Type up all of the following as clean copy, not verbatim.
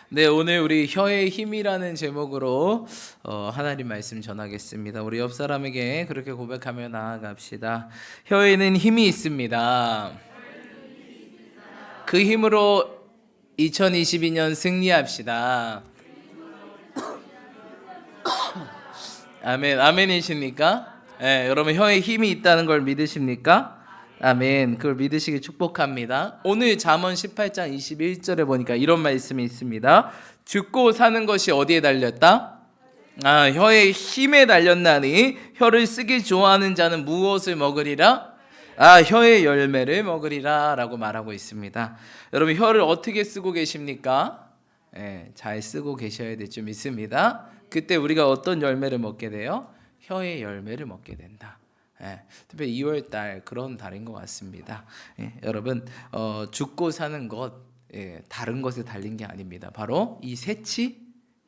네, 오늘 우리 혀의 힘이라는 제목으로 하나님 말씀 전하겠습니다. 우리 옆 사람에게 그렇게 고백하며 나아갑시다. 혀에는 힘이 있습니다. 그 힘으로 2022년 승리합시다. 아멘, 아멘이십니까? 네, 여러분 혀에 힘이 있다는 걸 믿으십니까? 아멘. 그걸 믿으시길 축복합니다. 오늘 잠언 18장 21절에 보니까 이런 말씀이 있습니다. 죽고 사는 것이 어디에 달렸다? 혀의 힘에 달렸나니 혀를 쓰기 좋아하는 자는 무엇을 먹으리라? 혀의 열매를 먹으리라 라고 말하고 있습니다. 여러분 혀를 어떻게 쓰고 계십니까? 잘 쓰고 계셔야 될 줄 믿습니다. 그때 우리가 어떤 열매를 먹게 돼요? 혀의 열매를 먹게 된다. 특별히 2월달 그런 달인 것 같습니다. 여러분 죽고 사는 것 다른 것에 달린 게 아닙니다. 바로 이 새치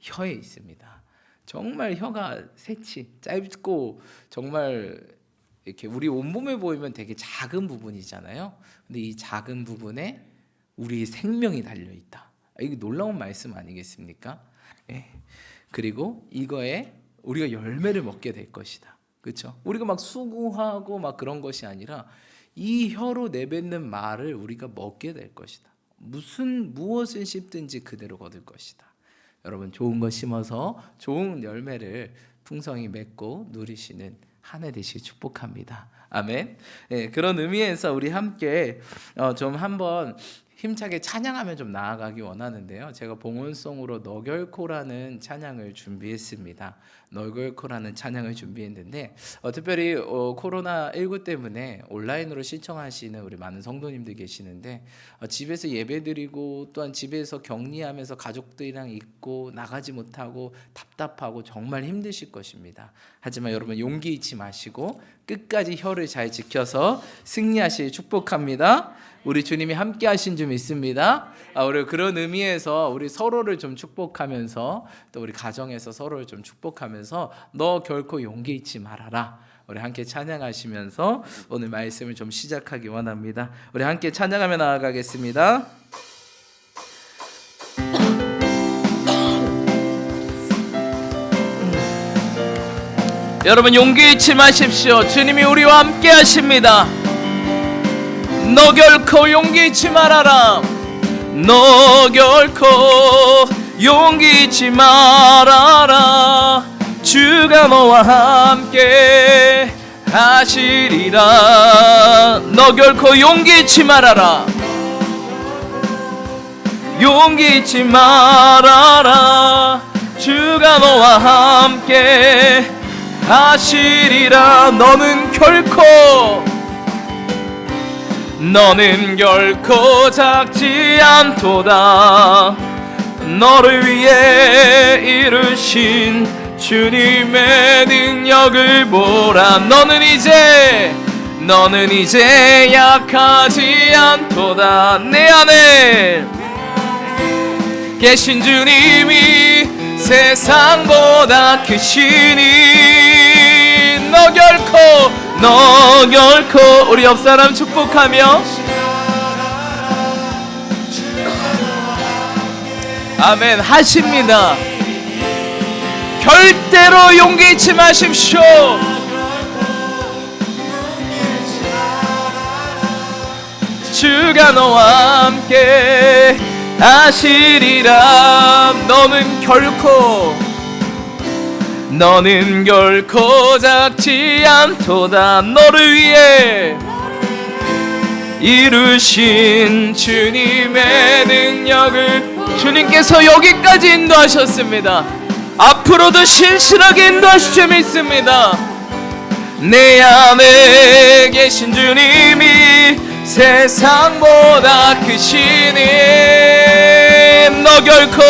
혀에 있습니다. 정말 혀가 새치 짧고 정말 이렇게 우리 온몸에 보이면 되게 작은 부분이잖아요. 근데 이 작은 부분에 우리 생명이 달려 있다. 이게 놀라운 말씀 아니겠습니까? 그리고 이거에 우리가 열매를 먹게 될 것이다. 그렇죠? 우리가 막 수고하고 막 그런 것이 아니라 이 혀로 내뱉는 말을 우리가 먹게 될 것이다. 무엇을 씹든지 그대로 거둘 것이다. 여러분 좋은 거 심어서 좋은 열매를 풍성히 맺고 누리시는 한 해 되시길 축복합니다. 아멘. 그런 의미에서 우리 함께 좀 한번 힘차게 찬양하며 좀 나아가기 원하는데요. 제가 봉헌송으로 너 결코라는 찬양을 준비했습니다. 너 결코라는 찬양을 준비했는데 특별히 코로나19 때문에 온라인으로 신청하시는 우리 많은 성도님들 계시는데 집에서 예배드리고 또한 집에서 격리하면서 가족들이랑 있고 나가지 못하고 답답하고 정말 힘드실 것입니다. 하지만 여러분 용기 잃지 마시고 끝까지 혀를 잘 지켜서 승리하실 축복합니다. 우리 주님이 함께 하신 줄 믿습니다. 우리 그런 의미에서 우리 서로를 좀 축복하면서 또 우리 가정에서 서로를 좀 축복하면서 너 결코 용기 잃지 말아라. 우리 함께 찬양하시면서 오늘 말씀을 좀 시작하기 원합니다. 우리 함께 찬양하며 나아가겠습니다. 여러분 용기 잃지 마십시오. 주님이 우리와 함께 하십니다. 너 결코 용기 잃지 말아라. 너 결코 용기 잃지 말아라. 주가 너와 함께 하시리라. 너 결코 용기 잃지 말아라. 용기 잃지 말아라. 주가 너와 함께 하시리라. 너는 결코 작지 않도다. 너를 위해 이루신 주님의 능력을 보라. 너는 이제 약하지 않도다. 내 안에 계신 주님이 세상보다 크시니 너 결코 우리 옆 사람 축복하며 아멘 하십니다. 절대로 용기 잃지 마십시오. 주가 너와 함께 하시리라. 너는 결코 작지 않도다. 너를 위해 이루신 주님의 능력을 주님께서 여기까지 인도하셨습니다. 앞으로도 신실하게 인도하실 줄 믿습니다. 내 안에 계신 주님이 세상보다 크시니 너 결코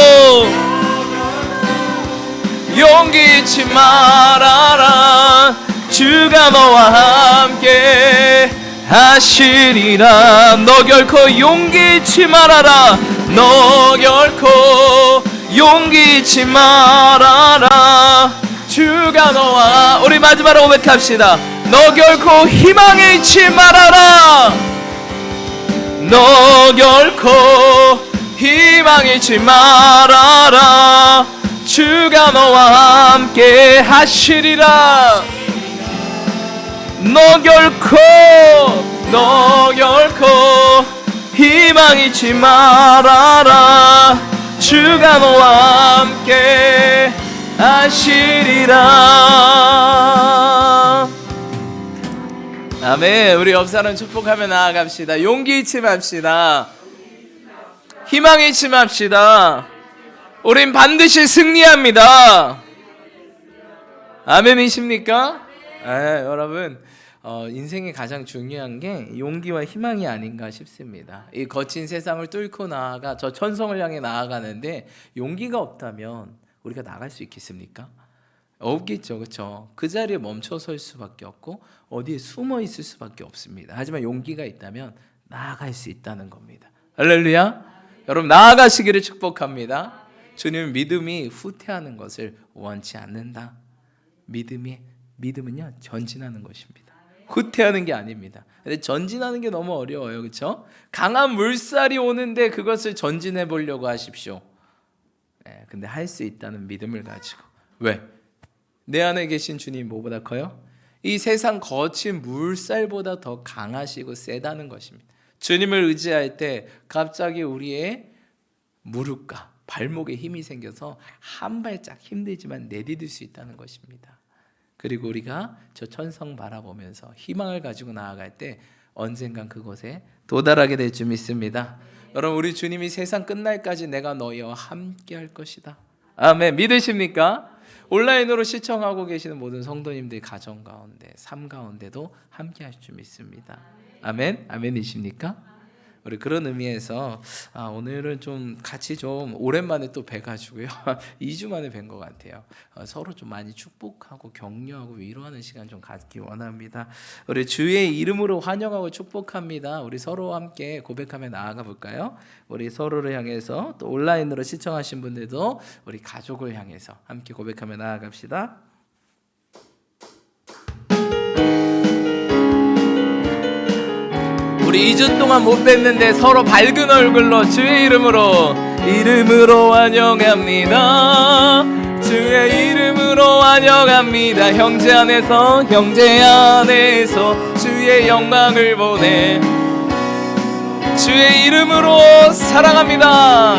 용기 잃지 말아라. 주가 너와 함께 하시리라. 너 결코 용기 잃지 말아라. 너 결코 용기 잃지 말아라. 주가 너와 우리 마지막으로 고백합시다. 너 결코 희망을 잃지 말아라. 너 결코 희망 희망 잃지 말아라. 주가 너와 함께 하시리라. 너 결코 희망 잃지 말아라. 주가 너와 함께 하시리라. 아멘. 우리 옆 사람 축복하며 나아갑시다. 용기 잃지 맙시다. 희망 잃지 맙시다. 우린 반드시 승리합니다. 아멘이십니까? 여러분, 인생의 가장 중요한 게 용기와 희망이 아닌가 싶습니다. 이 거친 세상을 뚫고 나아가 저 천성을 향해 나아가는데 용기가 없다면 우리가 나갈 수 있겠습니까? 없겠죠, 그렇죠? 그 자리에 멈춰 설 수밖에 없고 어디에 숨어 있을 수밖에 없습니다. 하지만 용기가 있다면 나아갈 수 있다는 겁니다. 할렐루야! 여러분, 나아가시기를 축복합니다. 주님은 믿음이 후퇴하는 것을 원치 않는다. 믿음은요, 전진하는 것입니다. 후퇴하는 게 아닙니다. 근데 전진하는 게 너무 어려워요, 그렇죠? 강한 물살이 오는데 그것을 전진해 보려고 하십시오. 근데 할 수 있다는 믿음을 가지고. 왜? 내 안에 계신 주님 뭐보다 커요? 이 세상 거친 물살보다 더 강하시고 세다는 것입니다. 주님을 의지할 때 갑자기 우리의 무릎과 발목에 힘이 생겨서 한 발짝 힘들지만 내디딜 수 있다는 것입니다. 그리고 우리가 저 천성 바라보면서 희망을 가지고 나아갈 때 언젠간 그곳에 도달하게 될 줄 믿습니다. 여러분, 우리 주님이 세상 끝날까지 내가 너희와 함께 할 것이다. 아멘. 믿으십니까? 온라인으로 시청하고 계시는 모든 성도님들 가정 가운데, 삶 가운데도 함께 하실 줄 믿습니다. 아멘. 아멘이십니까? 우리 그런 의미에서 오늘은 좀 같이 좀 오랜만에 또 뵈가지고요. 2주 만에 뵌 것 같아요. 서로 좀 많이 축복하고 격려하고 위로하는 시간 좀 갖기 원합니다. 우리 주의 이름으로 환영하고 축복합니다. 우리 서로 함께 고백하며 나아가 볼까요? 우리 서로를 향해서 또 온라인으로 시청하신 분들도 우리 가족을 향해서 함께 고백하며 나아갑시다. 우리 2주 동안 못 뵀는데 서로 밝은 얼굴로 주의 이름으로 환영합니다. 주의 이름으로 환영합니다. 형제 안에서 주의 영광을 보내 주의 이름으로 사랑합니다.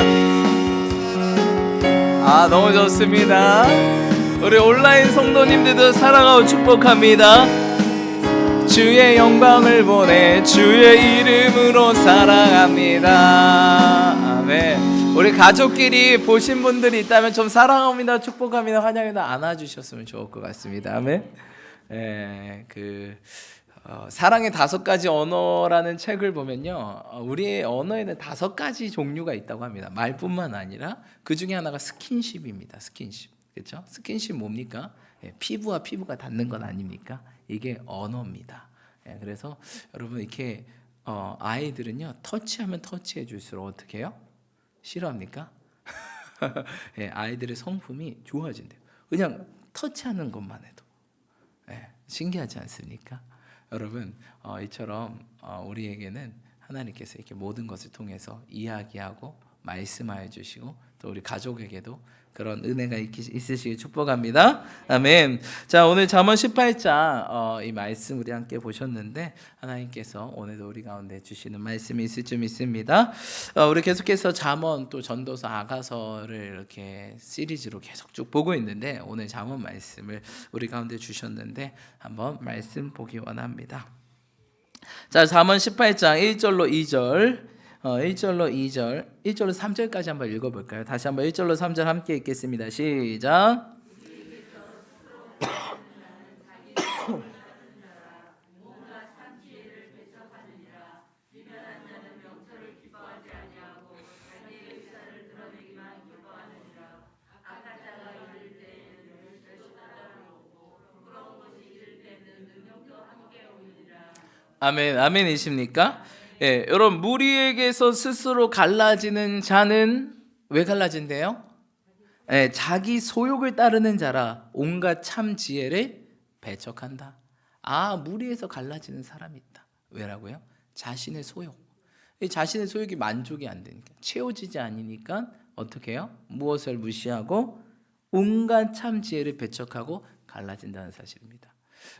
너무 좋습니다. 우리 온라인 성도님들도 사랑하고 축복합니다. 주의 영광을 보내 주의 이름으로 사랑합니다. 아멘. 우리 가족끼리 보신 분들이 있다면 좀 사랑합니다, 축복합니다, 환영합니다 안아주셨으면 좋을 것 같습니다. 아멘. 사랑의 5가지 언어라는 책을 보면요, 우리의 언어에는 5가지 종류가 있다고 합니다. 말뿐만 아니라 그 중에 하나가 스킨십입니다. 스킨십, 그렇죠? 스킨십 뭡니까? 피부와 피부가 닿는 건 아닙니까? 이게 언어입니다. 그래서 여러분 이렇게 아이들은요, 터치하면 터치해 줄수록 어떻게 해요? 싫어합니까? 아이들의 성품이 좋아진대요. 그냥 터치하는 것만 해도. 신기하지 않습니까? 여러분, 이처럼 우리에게는 하나님께서 이렇게 모든 것을 통해서 이야기하고 말씀하여 주시고 또 우리 가족에게도 그런 은혜가 있으시길 축복합니다. 아멘. 자, 오늘 잠언 18장 이 말씀 우리 함께 보셨는데 하나님께서 오늘도 우리 가운데 주시는 말씀이 있을 줄 믿습니다. 우리 계속해서 잠언 또 전도서 아가서를 이렇게 시리즈로 계속 쭉 보고 있는데 오늘 잠언 말씀을 우리 가운데 주셨는데 한번 말씀 보기 원합니다. 자, 잠언 18장 1절로 2절 1절로 3절까지 한번 읽어볼까요? 다시 한번 1절로 3절 함께 읽겠습니다. 시작. 아멘. 아멘이십니까? 여러분, 무리에게서 스스로 갈라지는 자는 왜 갈라진대요? 자기 소욕을 따르는 자라 온갖 참 지혜를 배척한다. 무리에서 갈라지는 사람이 있다. 왜라고요? 자신의 소욕. 이 자신의 소욕이 만족이 안 되니까, 채워지지 않으니까 어떻게 해요? 무엇을 무시하고 온갖 참 지혜를 배척하고 갈라진다는 사실입니다.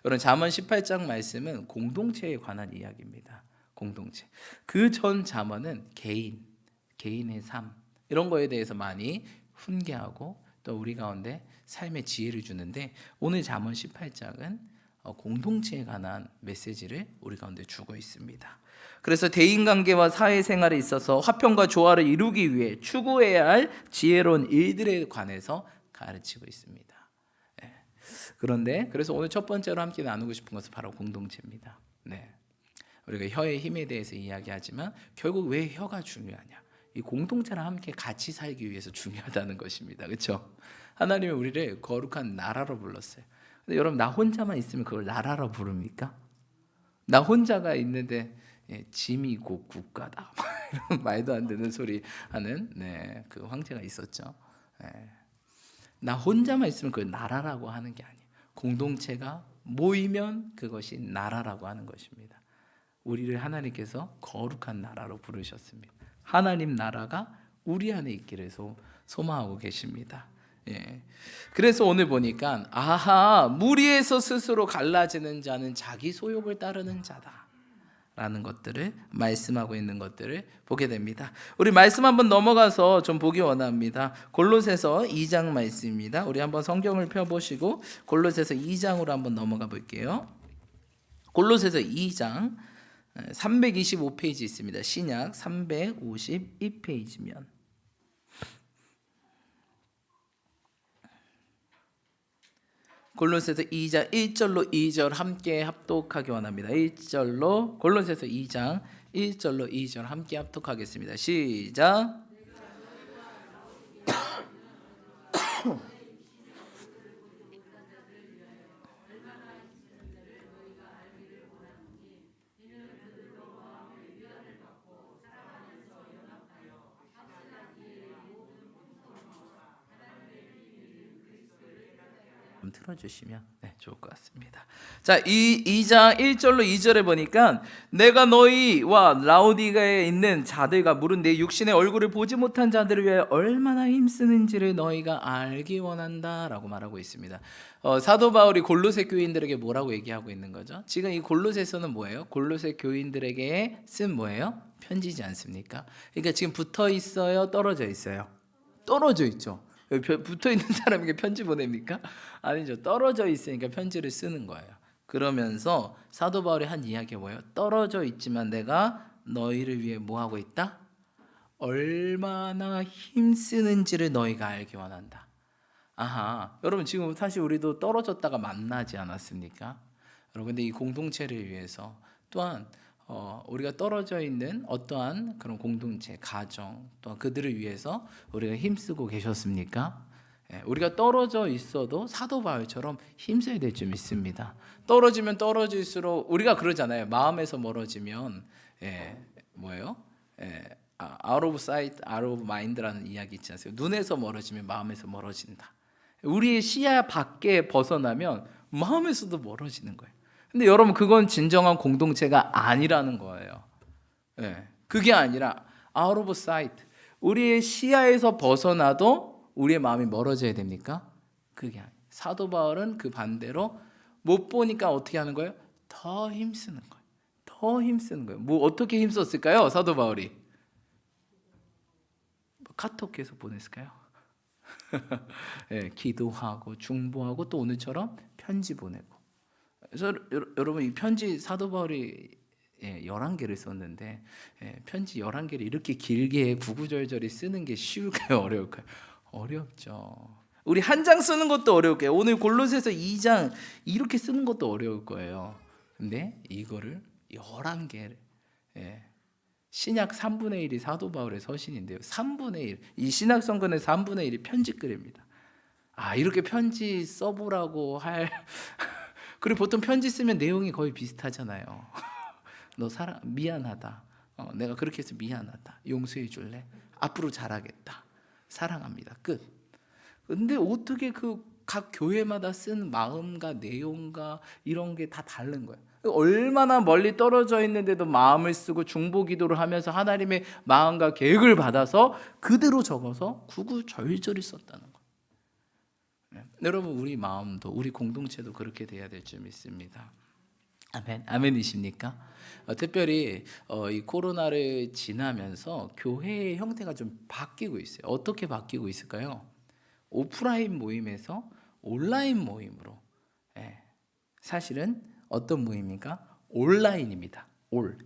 여러분, 잠언 18장 말씀은 공동체에 관한 이야기입니다. 공동체. 그 전 잠언은 개인의 삶 이런 거에 대해서 많이 훈계하고 또 우리 가운데 삶의 지혜를 주는데, 오늘 잠언 18장은 공동체에 관한 메시지를 우리 가운데 주고 있습니다. 그래서 대인관계와 사회생활에 있어서 화평과 조화를 이루기 위해 추구해야 할 지혜로운 일들에 관해서 가르치고 있습니다. 그런데 그래서 오늘 첫 번째로 함께 나누고 싶은 것은 바로 공동체입니다. 우리가 혀의 힘에 대해서 이야기하지만 결국 왜 혀가 중요하냐? 이 공동체랑 함께 같이 살기 위해서 중요하다는 것입니다. 그렇죠? 하나님은 우리를 거룩한 나라로 불렀어요. 근데 여러분, 나 혼자만 있으면 그걸 나라로 부릅니까? 나 혼자가 있는데 짐이 곧 국가다 이런 말도 안 되는 소리 하는 그 황제가 있었죠. 나 혼자만 있으면 그걸 나라라고 하는 게 아니에요. 공동체가 모이면 그것이 나라라고 하는 것입니다. 우리를 하나님께서 거룩한 나라로 부르셨습니다. 하나님 나라가 우리 안에 있기를 소망하고 계십니다. 그래서 오늘 보니까 무리에서 스스로 갈라지는 자는 자기 소욕을 따르는 자다 라는 것들을 말씀하고 있는 것들을 보게 됩니다. 우리 말씀 한번 넘어가서 좀 보기 원합니다. 골로새서 2장 말씀입니다. 우리 한번 성경을 펴보시고 골로새서 2장으로 한번 넘어가 볼게요. 골로새서 2장 325페이지 있습니다. 신약 352페이지면 골로새서 2장 1절로 2절 함께 합독하기 원합니다. 1절로 골로새서 2장 1절로 2절 함께 합독하겠습니다. 시작. 틀어주시면 좋을 것 같습니다. 자, 이 2장 1절로 2절에 보니까 내가 너희와 라오디가에 있는 자들과 물은 내 육신의 얼굴을 보지 못한 자들을 위해 얼마나 힘쓰는지를 너희가 알기 원한다 라고 말하고 있습니다. 사도 바울이 골로새 교인들에게 뭐라고 얘기하고 있는 거죠? 지금 이 골로새서는 뭐예요? 골로새 교인들에게 쓴 뭐예요? 편지지 않습니까? 그러니까 지금 붙어 있어요? 떨어져 있어요? 떨어져 있죠. 붙어 있는 사람에게 편지 보냅니까? 아니죠. 떨어져 있으니까 편지를 쓰는 거예요. 그러면서 사도 바울이 한 이야기가 뭐예요? 떨어져 있지만 내가 너희를 위해 뭐 하고 있다? 얼마나 힘쓰는지를 너희가 알기 원한다. 여러분, 지금 사실 우리도 떨어졌다가 만나지 않았습니까? 여러분, 근데 이 공동체를 위해서 또한 우리가 떨어져 있는 어떠한 그런 공동체, 가정, 또 그들을 위해서 우리가 힘쓰고 계셨습니까? 우리가 떨어져 있어도 사도 바울처럼 힘써야 될 줄 믿습니다. 떨어지면 떨어질수록 우리가 그러잖아요. 마음에서 멀어지면 뭐예요? out of sight, out of mind라는 이야기 있지 않습니까? 눈에서 멀어지면 마음에서 멀어진다. 우리의 시야 밖에 벗어나면 마음에서도 멀어지는 거예요. 근데 여러분, 그건 진정한 공동체가 아니라는 거예요. 그게 아니라 out of sight, 우리의 시야에서 벗어나도 우리의 마음이 멀어져야 됩니까? 그게 아니에요. 사도 바울은 그 반대로 못 보니까 어떻게 하는 거예요? 더 힘쓰는 거예요. 더 힘쓰는 거예요. 뭐 어떻게 힘썼을까요? 사도 바울이 카톡해서 보냈을까요? 기도하고 중보하고 또 오늘처럼 편지 보내고. 그래서 여러분, 이 편지 사도 바울이 11개를 썼는데 편지 11개를 이렇게 길게 구구절절히 쓰는 게 쉬울까요? 어려울까요? 어렵죠. 우리 한 장 쓰는 것도 어려울 거예요. 오늘 골로새서 2장 이렇게 쓰는 것도 어려울 거예요. 근데 이거를 11개를 신약 3분의 1이 사도 바울의 서신인데요. 3분의 1, 이 신약 성경의 3분의 1이 편지글입니다. 이렇게 편지 써보라고 할 그리고 보통 편지 쓰면 내용이 거의 비슷하잖아요. 너 미안하다. 내가 그렇게 해서 미안하다. 용서해 줄래? 앞으로 잘하겠다. 사랑합니다. 끝. 근데 어떻게 그 각 교회마다 쓴 마음과 내용과 이런 게 다 다른 거예요. 얼마나 멀리 떨어져 있는데도 마음을 쓰고 중보기도를 하면서 하나님의 마음과 계획을 받아서 그대로 적어서 구구절절히 썼다는 거예요. 여러분, 우리 마음도 우리 공동체도 그렇게 돼야 될 줄 믿습니다. 아멘. 아멘이십니까? 특별히 이 코로나를 지나면서 교회의 형태가 좀 바뀌고 있어요. 어떻게 바뀌고 있을까요? 오프라인 모임에서 온라인 모임으로. 사실은 어떤 모임입니까? 온라인입니다.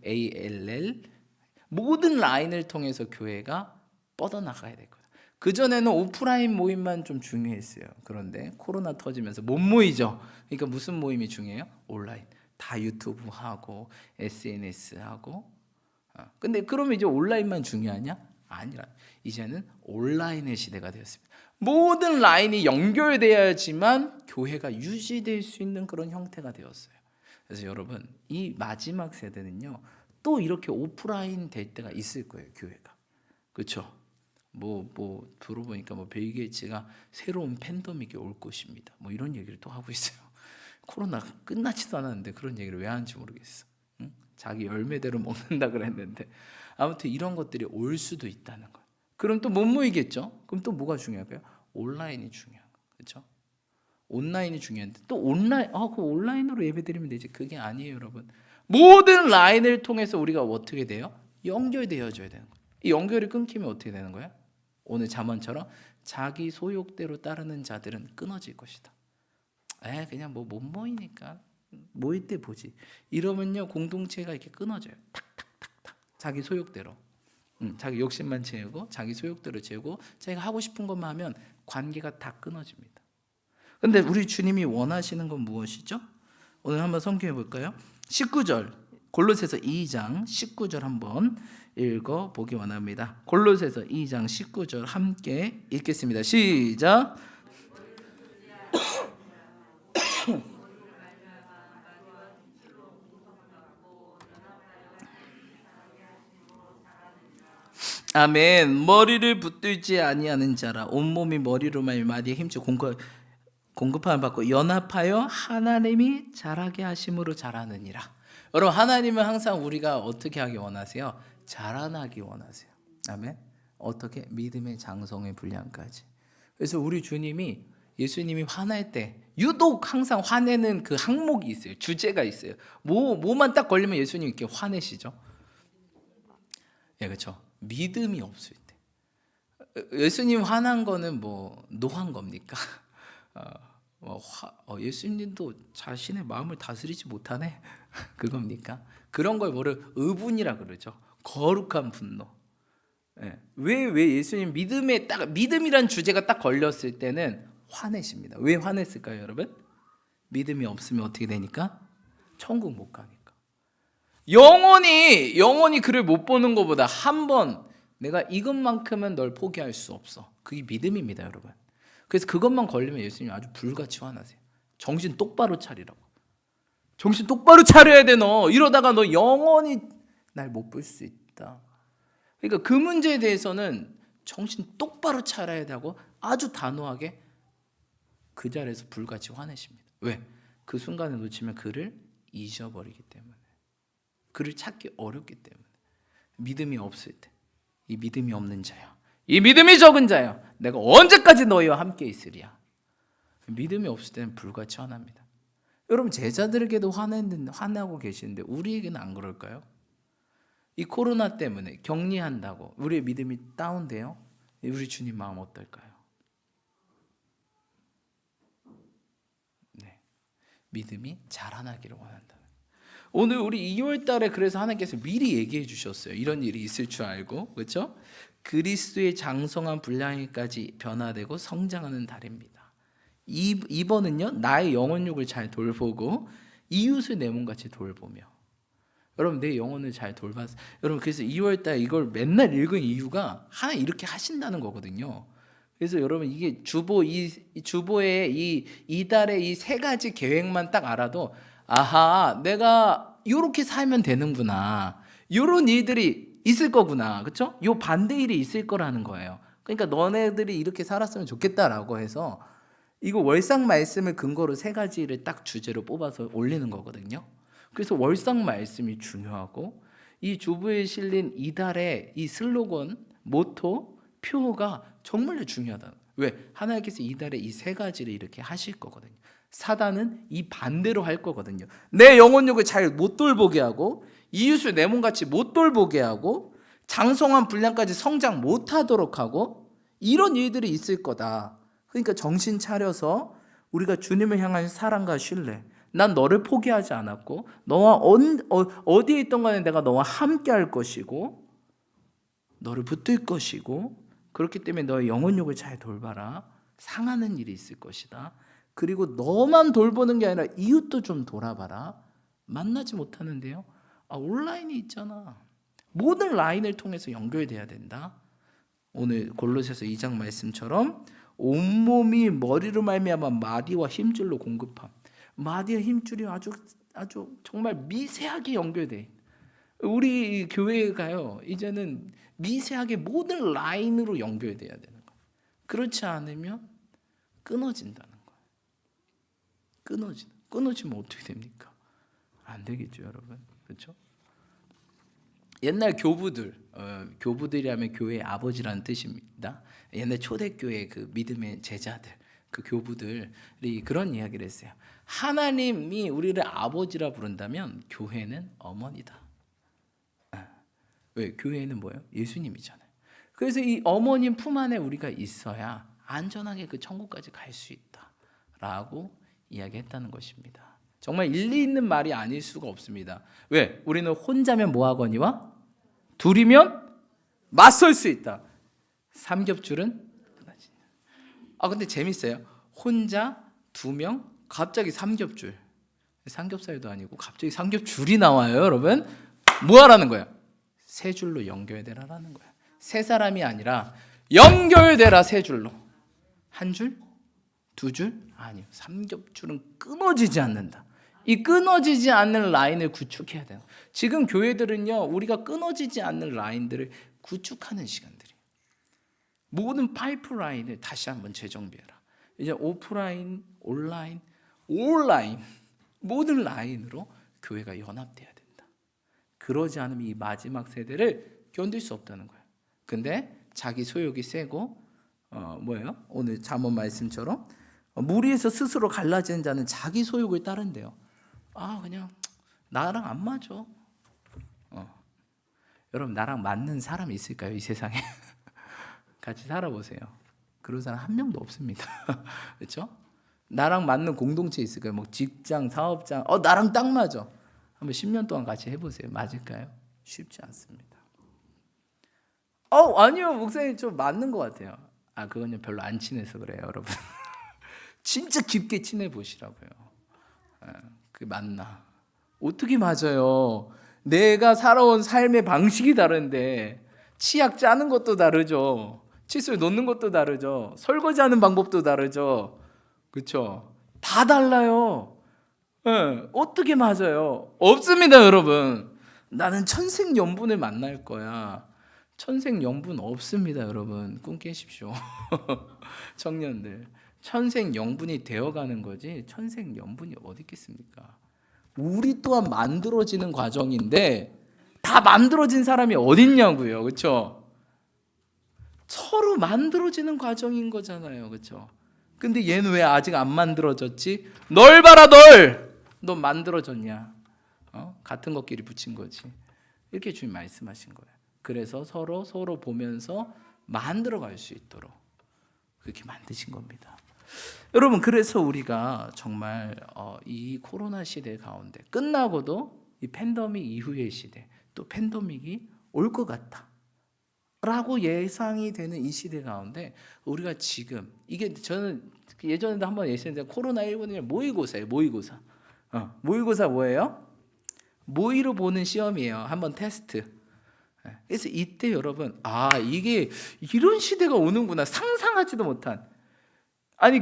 ALL. 모든 라인을 통해서 교회가 뻗어나가야 될 거예요. 그전에는 오프라인 모임만 좀 중요했어요. 그런데 코로나 터지면서 못 모이죠. 그러니까 무슨 모임이 중요해요? 온라인. 다 유튜브 하고 SNS 하고. 근데 그러면 이제 온라인만 중요하냐? 아니라 이제는 온라인의 시대가 되었습니다. 모든 라인이 연결되어야지만 교회가 유지될 수 있는 그런 형태가 되었어요. 그래서 여러분, 이 마지막 세대는요, 또 이렇게 오프라인 될 때가 있을 거예요, 교회가. 그렇죠? 들어보니까 빌 게이츠가 새로운 팬데믹이 올 것입니다. 이런 얘기를 또 하고 있어요. 코로나 끝나지도 않았는데 그런 얘기를 왜 하는지 모르겠어. 응? 자기 열매대로 먹는다 그랬는데 아무튼 이런 것들이 올 수도 있다는 거예요. 그럼 또 못 모이겠죠? 그럼 또 뭐가 중요할까요? 온라인이 중요한 거예요. 그렇죠? 온라인이 중요한데 또 그 온라인으로 예배드리면 되지. 그게 아니에요, 여러분. 모든 라인을 통해서 우리가 어떻게 돼요? 연결되어져야 되는 거예요. 이 연결이 끊기면 어떻게 되는 거예요? 오늘 잠언처럼 자기 소욕대로 따르는 자들은 끊어질 것이다. 그냥 못 모이니까 모일 때 보지. 이러면요, 공동체가 이렇게 끊어져요. 탁탁탁탁 자기 소욕대로. 자기 욕심만 채우고 자기 소욕대로 채우고 자기가 하고 싶은 것만 하면 관계가 다 끊어집니다. 근데 우리 주님이 원하시는 건 무엇이죠? 오늘 한번 성경해 볼까요? 19절 골로새서 2장 19절 한번 읽어보기 원합니다. 골로새서 2장 19절 함께 읽겠습니다. 시작. 아멘. 머리를 붙들지 아니하는 자라 온몸이 머리로 말미암아 힘줄 공급함을 받고 연합하여 하나님이 자라게 하심으로 자라느니라. 여러분, 하나님은 항상 우리가 어떻게 하기 원하세요? 자라나기 원하세요. 아멘. 어떻게? 믿음의 장성의 분량까지. 그래서 우리 주님이 예수님이 화날 때 유독 항상 화내는 그 항목이 있어요. 주제가 있어요. 뭐만 딱 걸리면 예수님 이렇게 화내시죠. 그렇죠. 믿음이 없을 때. 예수님 화난 거는 노한 겁니까? 예수님도 자신의 마음을 다스리지 못하네. 그겁니까? 그런 걸 의분이라 그러죠. 거룩한 분노. 왜 예수님 믿음이란 주제가 딱 걸렸을 때는 화내십니다. 왜 화냈을까요, 여러분? 믿음이 없으면 어떻게 되니까? 천국 못 가니까. 영원히 그를 못 보는 것보다 한 번 내가 이것만큼은 널 포기할 수 없어. 그게 믿음입니다, 여러분. 그래서 그것만 걸리면 예수님 아주 불같이 화나세요. 정신 똑바로 차리라고. 정신 똑바로 차려야 돼, 너. 이러다가 너 영원히 날 못 볼 수 있다. 그러니까 그 문제에 대해서는 정신 똑바로 차려야 되고 아주 단호하게 그 자리에서 불같이 화내십니다. 왜? 그 순간에 놓치면 그를 잊어버리기 때문에. 그를 찾기 어렵기 때문에. 믿음이 없을 때, 이 믿음이 없는 자여, 이 믿음이 적은 자여, 내가 언제까지 너희와 함께 있으리야. 믿음이 없을 때는 불같이 화납니다. 여러분, 제자들에게도 화나고 계시는데 우리에게는 안 그럴까요? 이 코로나 때문에 격리한다고 우리의 믿음이 다운돼요? 우리 주님 마음 어떨까요? 믿음이 자라나기를 원한다. 오늘 우리 2월 달에 그래서 하나님께서 미리 얘기해 주셨어요. 이런 일이 있을 줄 알고. 그렇죠? 그리스도의 장성한 분량까지 변화되고 성장하는 달입니다. 이번은요, 나의 영혼육을 잘 돌보고 이웃을 내 몸같이 돌보며. 여러분, 내 영혼을 잘 돌봐서. 여러분, 그래서 2월 달 이걸 맨날 읽은 이유가 하나 이렇게 하신다는 거거든요. 그래서 여러분, 이게 주보의 이 달의 이 세 가지 계획만 딱 알아도 아하, 내가 이렇게 살면 되는구나. 이런 일들이 있을 거구나. 그렇죠? 요 반대 일이 있을 거라는 거예요. 그러니까 너네들이 이렇게 살았으면 좋겠다라고 해서 이거 월상 말씀을 근거로 세 가지를 딱 주제로 뽑아서 올리는 거거든요. 그래서 월상 말씀이 중요하고 이 주부에 실린 이달의 이 슬로건, 모토, 표어가 정말로 중요하다. 왜? 하나님께서 이달에 이 세 가지를 이렇게 하실 거거든요. 사단은 이 반대로 할 거거든요. 내 영혼력을 잘 못 돌보게 하고 이웃을 내 몸같이 못 돌보게 하고 장성한 분량까지 성장 못하도록 하고 이런 일들이 있을 거다. 그러니까 정신 차려서 우리가 주님을 향한 사랑과 신뢰, 난 너를 포기하지 않았고 너와 어디에 있던 간에 내가 너와 함께 할 것이고 너를 붙들 것이고 그렇기 때문에 너의 영혼력을 잘 돌봐라. 상하는 일이 있을 것이다. 그리고 너만 돌보는 게 아니라 이웃도 좀 돌아봐라. 만나지 못하는데요. 온라인이 있잖아. 모든 라인을 통해서 연결돼야 된다. 오늘 골로새서 2장 말씀처럼 온몸이 머리로 말미암아 마디와 힘줄로 공급함. 마디와 힘줄이 아주 정말 미세하게 연결돼. 우리 교회가요. 이제는 미세하게 모든 라인으로 연결돼야 되는 거예요. 그렇지 않으면 끊어진다는 거예요. 끊어지면 어떻게 됩니까? 안 되겠죠, 여러분. 그렇죠? 옛날 교부들이라면 교회의 아버지라는 뜻입니다. 옛날 초대교회 그 믿음의 제자들, 그 교부들이 그런 이야기를 했어요. 하나님이 우리를 아버지라 부른다면 교회는 어머니다. 왜? 교회는 뭐예요? 예수님이잖아요. 그래서 이 어머님 품 안에 우리가 있어야 안전하게 그 천국까지 갈 수 있다라고 이야기했다는 것입니다. 정말 일리 있는 말이 아닐 수가 없습니다. 왜? 우리는 혼자면 뭐하거니와 둘이면 맞설 수 있다. 삼겹줄은 끊어지냐. 근데 재밌어요. 혼자 2명 갑자기 삼겹줄. 삼겹살도 아니고 갑자기 삼겹줄이 나와요, 여러분. 뭐 하라는 거야? 세 줄로 연결되라라는 거야. 세 사람이 아니라 연결되라 세 줄로. 한 줄? 2줄? 아니요. 삼겹줄은 끊어지지 않는다. 이 끊어지지 않는 라인을 구축해야 돼요. 지금 교회들은요, 우리가 끊어지지 않는 라인들을 구축하는 시간들이에요. 모든 파이프라인을 다시 한번 재정비해라. 이제 오프라인, 온라인 모든 라인으로 교회가 연합돼야 된다. 그러지 않으면 이 마지막 세대를 견딜 수 없다는 거예요. 근데 자기 소욕이 세고 오늘 잠언 말씀처럼 무리에서 스스로 갈라지는 자는 자기 소욕을 따른대요. 그냥 나랑 안 맞아. 여러분 나랑 맞는 사람이 있을까요? 이 세상에 같이 살아보세요. 그런 사람 한 명도 없습니다. 그렇죠? 나랑 맞는 공동체 있을까요? 뭐 직장, 사업장, 나랑 딱 맞아. 한번 10년 동안 같이 해보세요. 맞을까요? 쉽지 않습니다. 아니요, 목사님 좀 맞는 것 같아요. 그건요 별로 안 친해서 그래요, 여러분. 진짜 깊게 친해 보시라고요. 그게 맞나? 어떻게 맞아요? 내가 살아온 삶의 방식이 다른데 치약 짜는 것도 다르죠. 칫솔 놓는 것도 다르죠. 설거지하는 방법도 다르죠. 그렇죠? 다 달라요. 어떻게 맞아요? 없습니다, 여러분. 나는 천생연분을 만날 거야. 천생연분 없습니다, 여러분. 꿈 깨십시오. 청년들. 천생연분이 되어가는 거지 천생연분이 어디 있겠습니까? 우리 또한 만들어지는 과정인데 다 만들어진 사람이 어딨냐고요. 그렇죠? 서로 만들어지는 과정인 거잖아요. 그렇죠? 근데 얘는 왜 아직 안 만들어졌지? 널 봐라, 너 만들어졌냐? 같은 것끼리 붙인 거지. 이렇게 주님 말씀하신 거예요. 그래서 서로 보면서 만들어갈 수 있도록 그렇게 만드신 겁니다. 여러분, 그래서 우리가 정말 이 코로나 시대 가운데 끝나고도 이 팬데믹 이후의 시대, 또 팬데믹이 올 것 같다 라고 예상이 되는 이 시대 가운데 우리가 지금 이게 저는 예전에도 한번 예시했는데 코로나19는 모의고사예요. 모의고사 뭐예요? 모의로 보는 시험이에요. 한번 테스트. 그래서 이때 여러분 이게 이런 시대가 오는구나 상상하지도 못한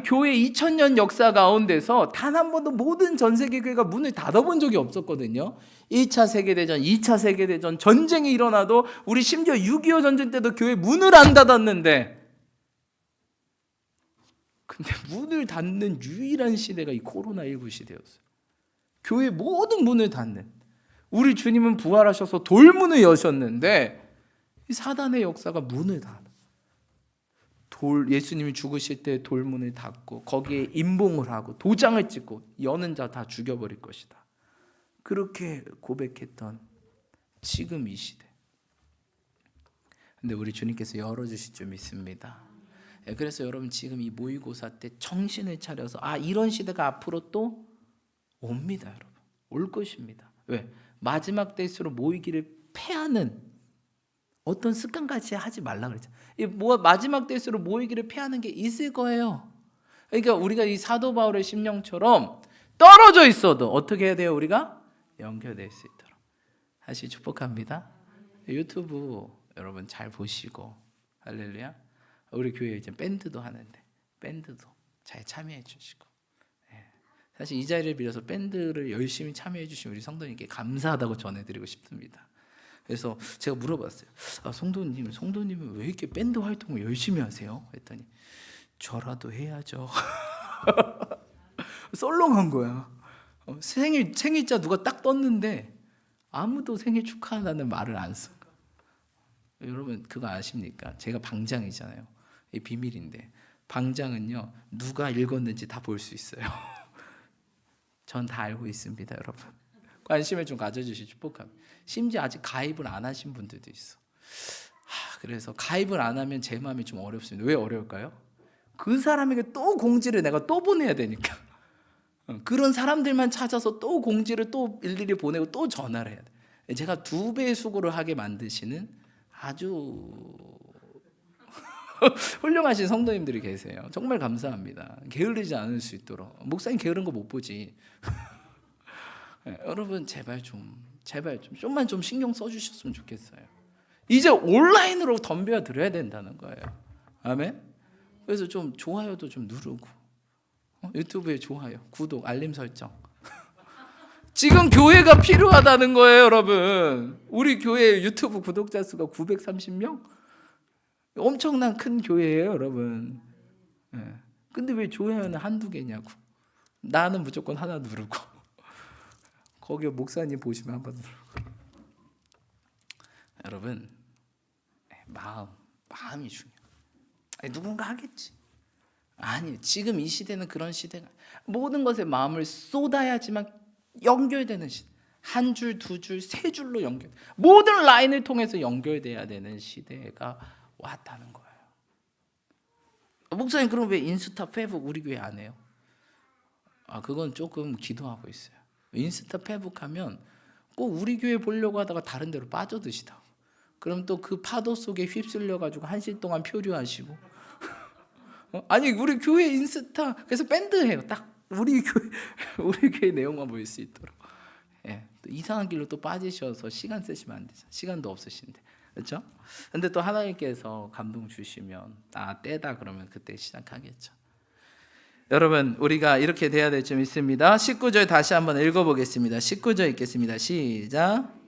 교회 2000년 역사 가운데서 단 한 번도 모든 전 세계 교회가 문을 닫아본 적이 없었거든요. 1차 세계대전, 2차 세계대전, 전쟁이 일어나도 우리 심지어 6.25 전쟁 때도 교회 문을 안 닫았는데 근데 문을 닫는 유일한 시대가 이 코로나19 시대였어요. 교회 모든 문을 닫는, 우리 주님은 부활하셔서 돌문을 여셨는데 이 사단의 역사가 문을 닫아. 예수님이 죽으실 때 돌문을 닫고 거기에 임봉을 하고 도장을 찍고 여는 자 다 죽여버릴 것이다. 그렇게 고백했던 지금 이 시대. 근데 우리 주님께서 열어주실 줄 믿습니다. 그래서 여러분 지금 이 모의고사 때 정신을 차려서 이런 시대가 앞으로 또 옵니다. 여러분 올 것입니다. 왜? 마지막 때일수록 모이기를 패하는 어떤 습관까지 하지 말라 그랬죠. 마지막 때일수록 모이기를 패하는 게 있을 거예요. 그러니까 우리가 이 사도 바울의 심령처럼 떨어져 있어도 어떻게 해야 돼요? 우리가 연결될 수 있도록 다시 축복합니다. 유튜브 여러분 잘 보시고 할렐루야. 우리 교회 이제 밴드도 하는데 밴드도 잘 참여해 주시고, 사실 이 자리를 빌어서 밴드를 열심히 참여해 주신 우리 성도님께 감사하다고 전해드리고 싶습니다. 그래서 제가 물어봤어요. 성도님은 왜 이렇게 밴드 활동을 열심히 하세요? 했더니 저라도 해야죠. 썰렁한 거야. 생일자 누가 딱 떴는데 아무도 생일 축하한다는 말을 안 써. 여러분 그거 아십니까? 제가 방장이잖아요. 이 비밀인데 방장은요 누가 읽었는지 다 볼 수 있어요. 전 다 알고 있습니다. 여러분 관심을 좀 가져주시 축복합니다. 심지어 아직 가입을 안 하신 분들도 있어. 그래서 가입을 안 하면 제 마음이 좀 어렵습니다. 왜 어려울까요? 그 사람에게 또 공지를 내가 또 보내야 되니까. 그런 사람들만 찾아서 또 공지를 또 일일이 보내고 또 전화를 해야 돼. 제가 2배의 수고를 하게 만드시는 아주 훌륭하신 성도님들이 계세요. 정말 감사합니다. 게을르지 않을 수 있도록. 목사님 게으른 거 못 보지. 여러분 제발 좀만 좀 신경 써주셨으면 좋겠어요. 이제 온라인으로 덤벼 드려야 된다는 거예요. 아멘. 그래서 좀 좋아요도 좀 누르고 유튜브에 좋아요, 구독, 알림 설정. 지금 교회가 필요하다는 거예요, 여러분. 우리 교회 유튜브 구독자 수가 930명? 엄청난 큰 교회예요, 여러분. 근데 왜 좋아요는 한두 개냐고. 나는 무조건 하나 누르고 거기 목사님 보시면 한번 누르고. 여러분 마음이 중요해요. 누군가 하겠지. 아니 지금 이 시대는 그런 시대가, 모든 것에 마음을 쏟아야지만 연결되는 시대. 한 줄, 2줄, 3줄로 연결, 모든 라인을 통해서 연결돼야 되는 시대가 왔다는 거예요. 목사님 그럼 왜 인스타, 페북 우리 교회 안 해요? 그건 조금 기도하고 있어요. 인스타, 페북 하면 꼭 우리 교회 보려고 하다가 다른 데로 빠져드시다. 그럼 또 그 파도 속에 휩쓸려 가지고 한시 동안 표류하시고. 아니 우리 교회 인스타 그래서 밴드 해요. 딱 우리 교회 내용만 보일 수 있도록. 또 이상한 길로 또 빠지셔서 시간 쓰시면 안 되죠. 시간도 없으신데. 그렇죠? 근데 또 하나님께서 감동 주시면 때다 그러면 그때 시작하겠죠. 여러분 우리가 이렇게 돼야 될 줄 믿습니다. 19절 다시 한번 읽어보겠습니다. 19절 읽겠습니다. 시작.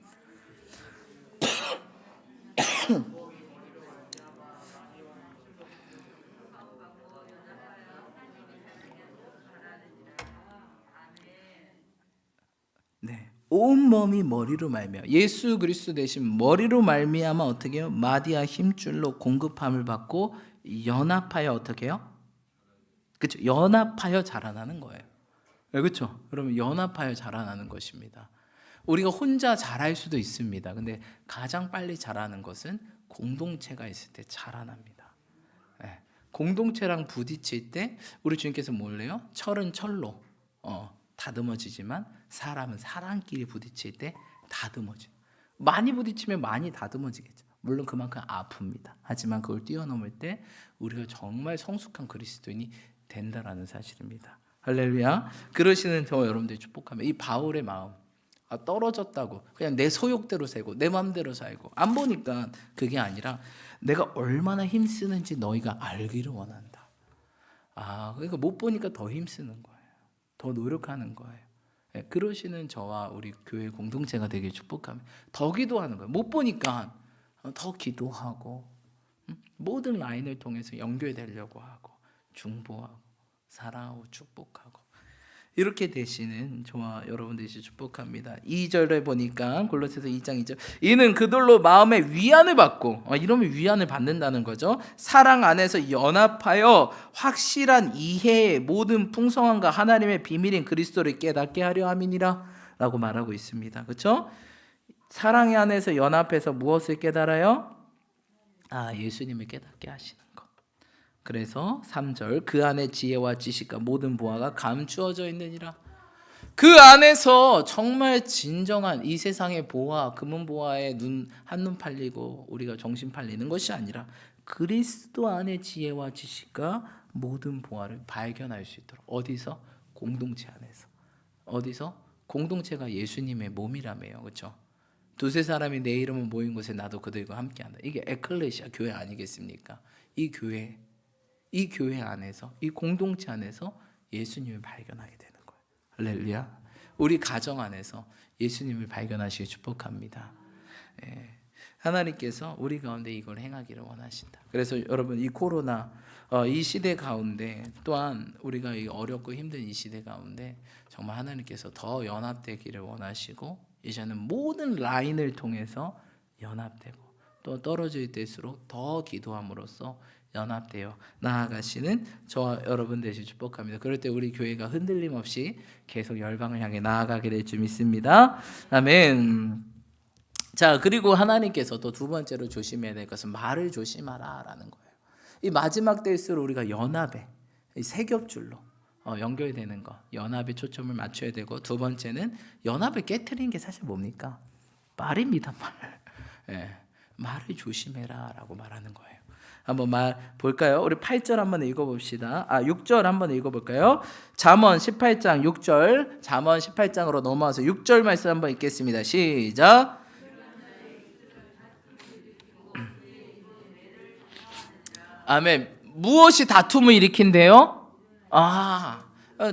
네, 온몸이 머리로 말미암아 예수 그리스도 대신 머리로 말미암아 어떻게 해요? 마디아 힘줄로 공급함을 받고 연합하여 어떻게 해요? 그렇죠? 연합하여 자라나는 거예요. 그렇죠? 그러면 연합하여 자라나는 것입니다. 우리가 혼자 자랄 수도 있습니다. 근데 가장 빨리 자라는 것은 공동체가 있을 때 자라납니다. 공동체랑 부딪힐 때 우리 주님께서 뭘래요? 철은 철로 다듬어지지만 사람은 사람끼리 부딪힐 때 다듬어져. 많이 부딪히면 많이 다듬어지겠죠. 물론 그만큼 아픕니다. 하지만 그걸 뛰어넘을 때 우리가 정말 성숙한 그리스도인이 된다라는 사실입니다. 할렐루야. 그러시는 저 여러분들 축복하며 이 바울의 마음, 떨어졌다고 그냥 내 소욕대로 살고 내 마음대로 살고 안 보니까 그게 아니라 내가 얼마나 힘쓰는지 너희가 알기를 원한다. 그러니까 못 보니까 더 힘쓰는 거예요. 더 노력하는 거예요. 그러시는 저와 우리 교회 공동체가 되길 축복하며 더 기도하는 거예요. 못 보니까 더 기도하고 모든 라인을 통해서 연결되려고 하고 중보하고 사랑하고 축복하고. 이렇게 되시는 저와 여러분 되시 축복합니다. 2절에 보니까 골로새서 2장 2절 이는 그들로 마음의 위안을 받고 이러면 위안을 받는다는 거죠. 사랑 안에서 연합하여 확실한 이해의 모든 풍성함과 하나님의 비밀인 그리스도를 깨닫게 하려 함이니라 라고 말하고 있습니다. 그렇죠? 사랑 안에서 연합해서 무엇을 깨달아요? 예수님을 깨닫게 하시는 것. 그래서 3절 그 안에 지혜와 지식과 모든 보화가 감추어져 있느니라. 그 안에서 정말 진정한 이 세상의 보화, 금은 보화에 한눈 팔리고 우리가 정신 팔리는 것이 아니라 그리스도 안에 지혜와 지식과 모든 보화를 발견할 수 있도록. 어디서? 공동체 안에서. 어디서? 공동체가 예수님의 몸이라며요. 그렇죠? 두세 사람이 내 이름을 모인 곳에 나도 그들과 함께한다. 이게 에클레시아 교회 아니겠습니까? 이 교회 안에서, 이 공동체 안에서 예수님을 발견하게 되는 거예요. 할렐루야. 우리 가정 안에서 예수님을 발견하시기 축복합니다. 하나님께서 우리 가운데 이걸 행하기를 원하신다. 그래서 여러분 이 코로나 이 시대 가운데 또한 우리가 이 어렵고 힘든 이 시대 가운데 정말 하나님께서 더 연합되기를 원하시고 이제는 모든 라인을 통해서 연합되고 또 떨어질 때일수록 더 기도함으로써 연합되어 나아가시는 저와 여러분 되시 축복합니다. 그럴 때 우리 교회가 흔들림 없이 계속 열방을 향해 나아가게 될 줄 믿습니다. 아멘. 자, 그리고 하나님께서 또 두 번째로 조심해야 될 것은 말을 조심하라 라는 거예요. 이 마지막 때일수록 우리가 연합에 세 겹줄로 연결되는 거, 연합에 초점을 맞춰야 되고, 두 번째는 연합을 깨트리는 게 사실 뭡니까? 말입니다. 말. 말을 조심해라 라고 말하는 거예요. 한번 볼까요? 우리 8절 한번 읽어봅시다. 6절 한번 읽어볼까요? 잠언 18장 6절, 잠언 18장으로 넘어와서 6절 말씀 한번 읽겠습니다. 시작. 아멘. 무엇이 다툼을 일으킨대요?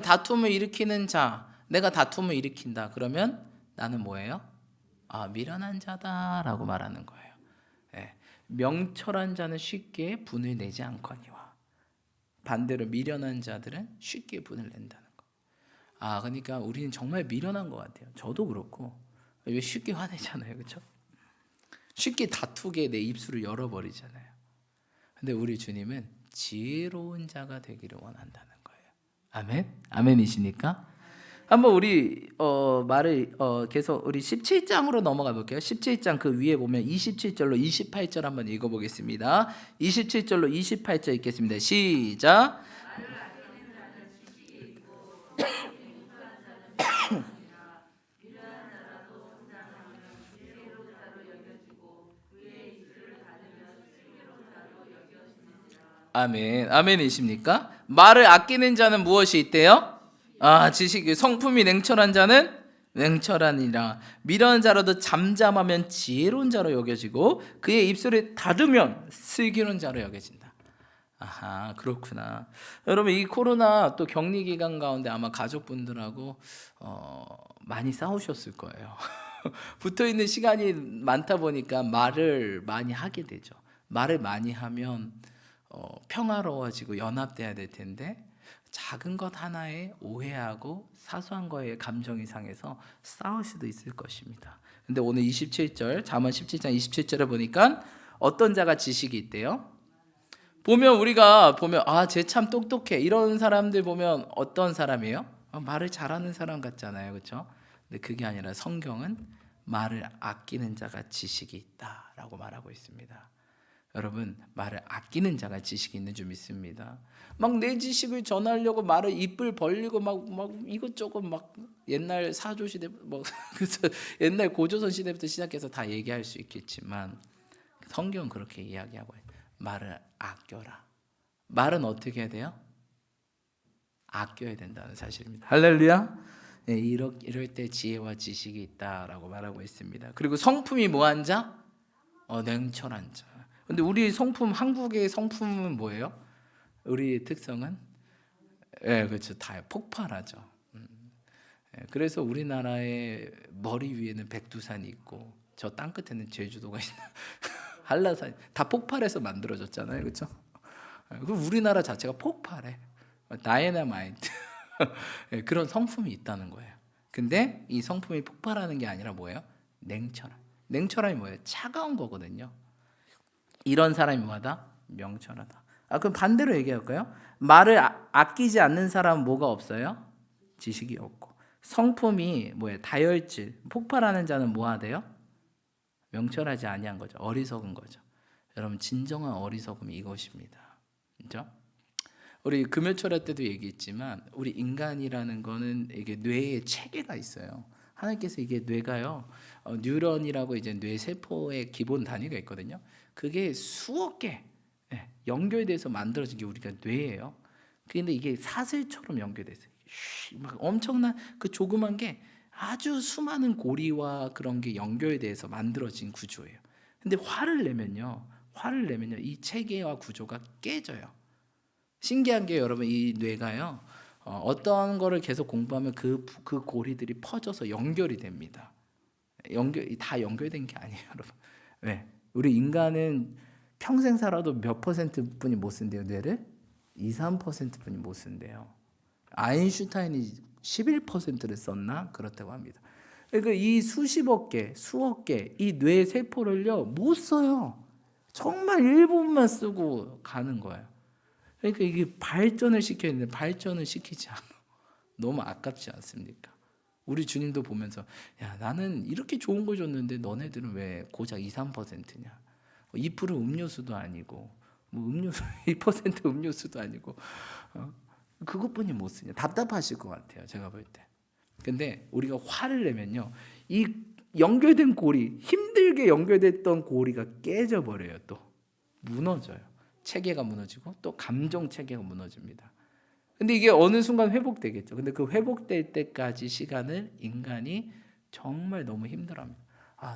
다툼을 일으키는 자, 내가 다툼을 일으킨다. 그러면 나는 뭐예요? 미련한 자다라고 말하는 거예요. 명철한 자는 쉽게 분을 내지 않거니와 반대로 미련한 자들은 쉽게 분을 낸다는 거. 그러니까 우리는 정말 미련한 것 같아요. 저도 그렇고 왜 쉽게 화내잖아요, 그렇죠? 쉽게 다투게 내 입술을 열어버리잖아요. 근데 우리 주님은 지혜로운 자가 되기를 원한다는 거예요. 아멘? 아멘이십니까? 한번 우리 말을 계속 우리 17장으로 넘어가 볼게요. 17장 그 위에 보면 27절로 28절 한번 읽어보겠습니다. 27절로 28절 읽겠습니다. 시작. 아멘. 아멘이십니까? 말을 아끼는 자는 무엇이 있대요? 지식이. 성품이 냉철한 자는 냉철하니라. 미련한 자라도 잠잠하면 지혜로운 자로 여겨지고 그의 입술을 닫으면 슬기로운 자로 여겨진다. 그렇구나. 여러분 이 코로나 또 격리 기간 가운데 아마 가족분들하고 많이 싸우셨을 거예요. 붙어 있는 시간이 많다 보니까 말을 많이 하게 되죠. 말을 많이 하면 평화로워지고 연합돼야 될 텐데 작은 것 하나에 오해하고 사소한 거에 감정이 상해서 싸울 수도 있을 것입니다. 근데 오늘 27절 잠언 17장 27절에 보니까 어떤 자가 지식이 있대요? 우리가 보면 쟤 참 똑똑해 이런 사람들 보면 어떤 사람이에요? 말을 잘하는 사람 같잖아요, 그렇죠? 근데 그게 아니라 성경은 말을 아끼는 자가 지식이 있다라고 말하고 있습니다. 여러분 말을 아끼는 자가 지식이 있는 줄 믿습니다. 막 내 지식을 전하려고 말을 입을 벌리고 막 이것저것 막 옛날 사조 시대 그래서 옛날 고조선 시대부터 시작해서 다 얘기할 수 있겠지만 성경은 그렇게 이야기하고 있어요. 말을 아껴라. 말은 어떻게 해야 돼요? 아껴야 된다는 사실입니다. 할렐루야. 이럴 때 지혜와 지식이 있다라고 말하고 있습니다. 그리고 성품이 뭐한 자? 냉철한 자. 근데 우리 성품, 한국의 성품은 뭐예요? 우리 특성은 그렇죠. 다 폭발하죠. 그래서 우리나라의 머리 위에는 백두산이 있고 저 땅 끝에는 제주도가 있나 한라산 다 폭발해서 만들어졌잖아요, 그렇죠? 그럼 우리나라 자체가 폭발해. 다이너마이트. 예, 그런 성품이 있다는 거예요. 근데 이 성품이 폭발하는 게 아니라 뭐예요? 냉철함. 냉철함이 뭐예요? 차가운 거거든요. 이런 사람이 뭐하다? 명철하다. 그럼 반대로 얘기할까요? 말을 아끼지 않는 사람은 뭐가 없어요? 지식이 없고. 성품이 뭐예요? 다혈질, 폭발하는 자는 뭐하대요? 명철하지 아니한 거죠. 어리석은 거죠. 여러분 진정한 어리석음이 이것입니다. 그렇죠? 우리 금요철회 때도 얘기했지만 우리 인간이라는 거는 이게 뇌에 체계가 있어요. 하나님께서 이게 뇌가요, 뉴런이라고 이제 뇌 세포의 기본 단위가 있거든요. 그게 수억 개 연결돼서 만들어진 게 우리가 뇌예요. 근데 이게 사슬처럼 연결돼 있어요. 막 엄청난 그 조그만 게 아주 수많은 고리와 그런 게 연결돼서 만들어진 구조예요. 근데 화를 내면요 이 체계와 구조가 깨져요. 신기한 게 여러분 이 뇌가요, 어떤 거를 계속 공부하면 그 고리들이 퍼져서 연결이 됩니다. 다 연결된 게 아니에요, 여러분. 왜? 우리 인간은 평생 살아도 몇 퍼센트 분이 못 쓴대요, 뇌를? 2~3% 분이 못 쓴대요. 아인슈타인이 11%를 썼나? 그렇다고 합니다. 그러니까 이 수십억 개, 수억 개 이 뇌 세포를요 못 써요. 정말 일부분만 쓰고 가는 거예요. 그러니까 이게 발전을 시켜야 되는데 발전을 시키지 않아. 너무 아깝지 않습니까? 우리 주님도 보면서 야 나는 이렇게 좋은 걸 줬는데 너네들은 왜 고작 2~3%냐? 2% 음료수도 아니고 뭐 음료수 2% 음료수도 아니고 그것뿐이 못 쓰냐? 답답하실 것 같아요, 제가 볼 때. 근데 우리가 화를 내면요, 이 연결된 고리, 힘들게 연결됐던 고리가 깨져 버려요. 또 무너져요. 체계가 무너지고 또 감정 체계가 무너집니다. 근데 이게 어느 순간 회복되겠죠. 근데 그 회복될 때까지 시간을 인간이 정말 너무 힘들어합니다.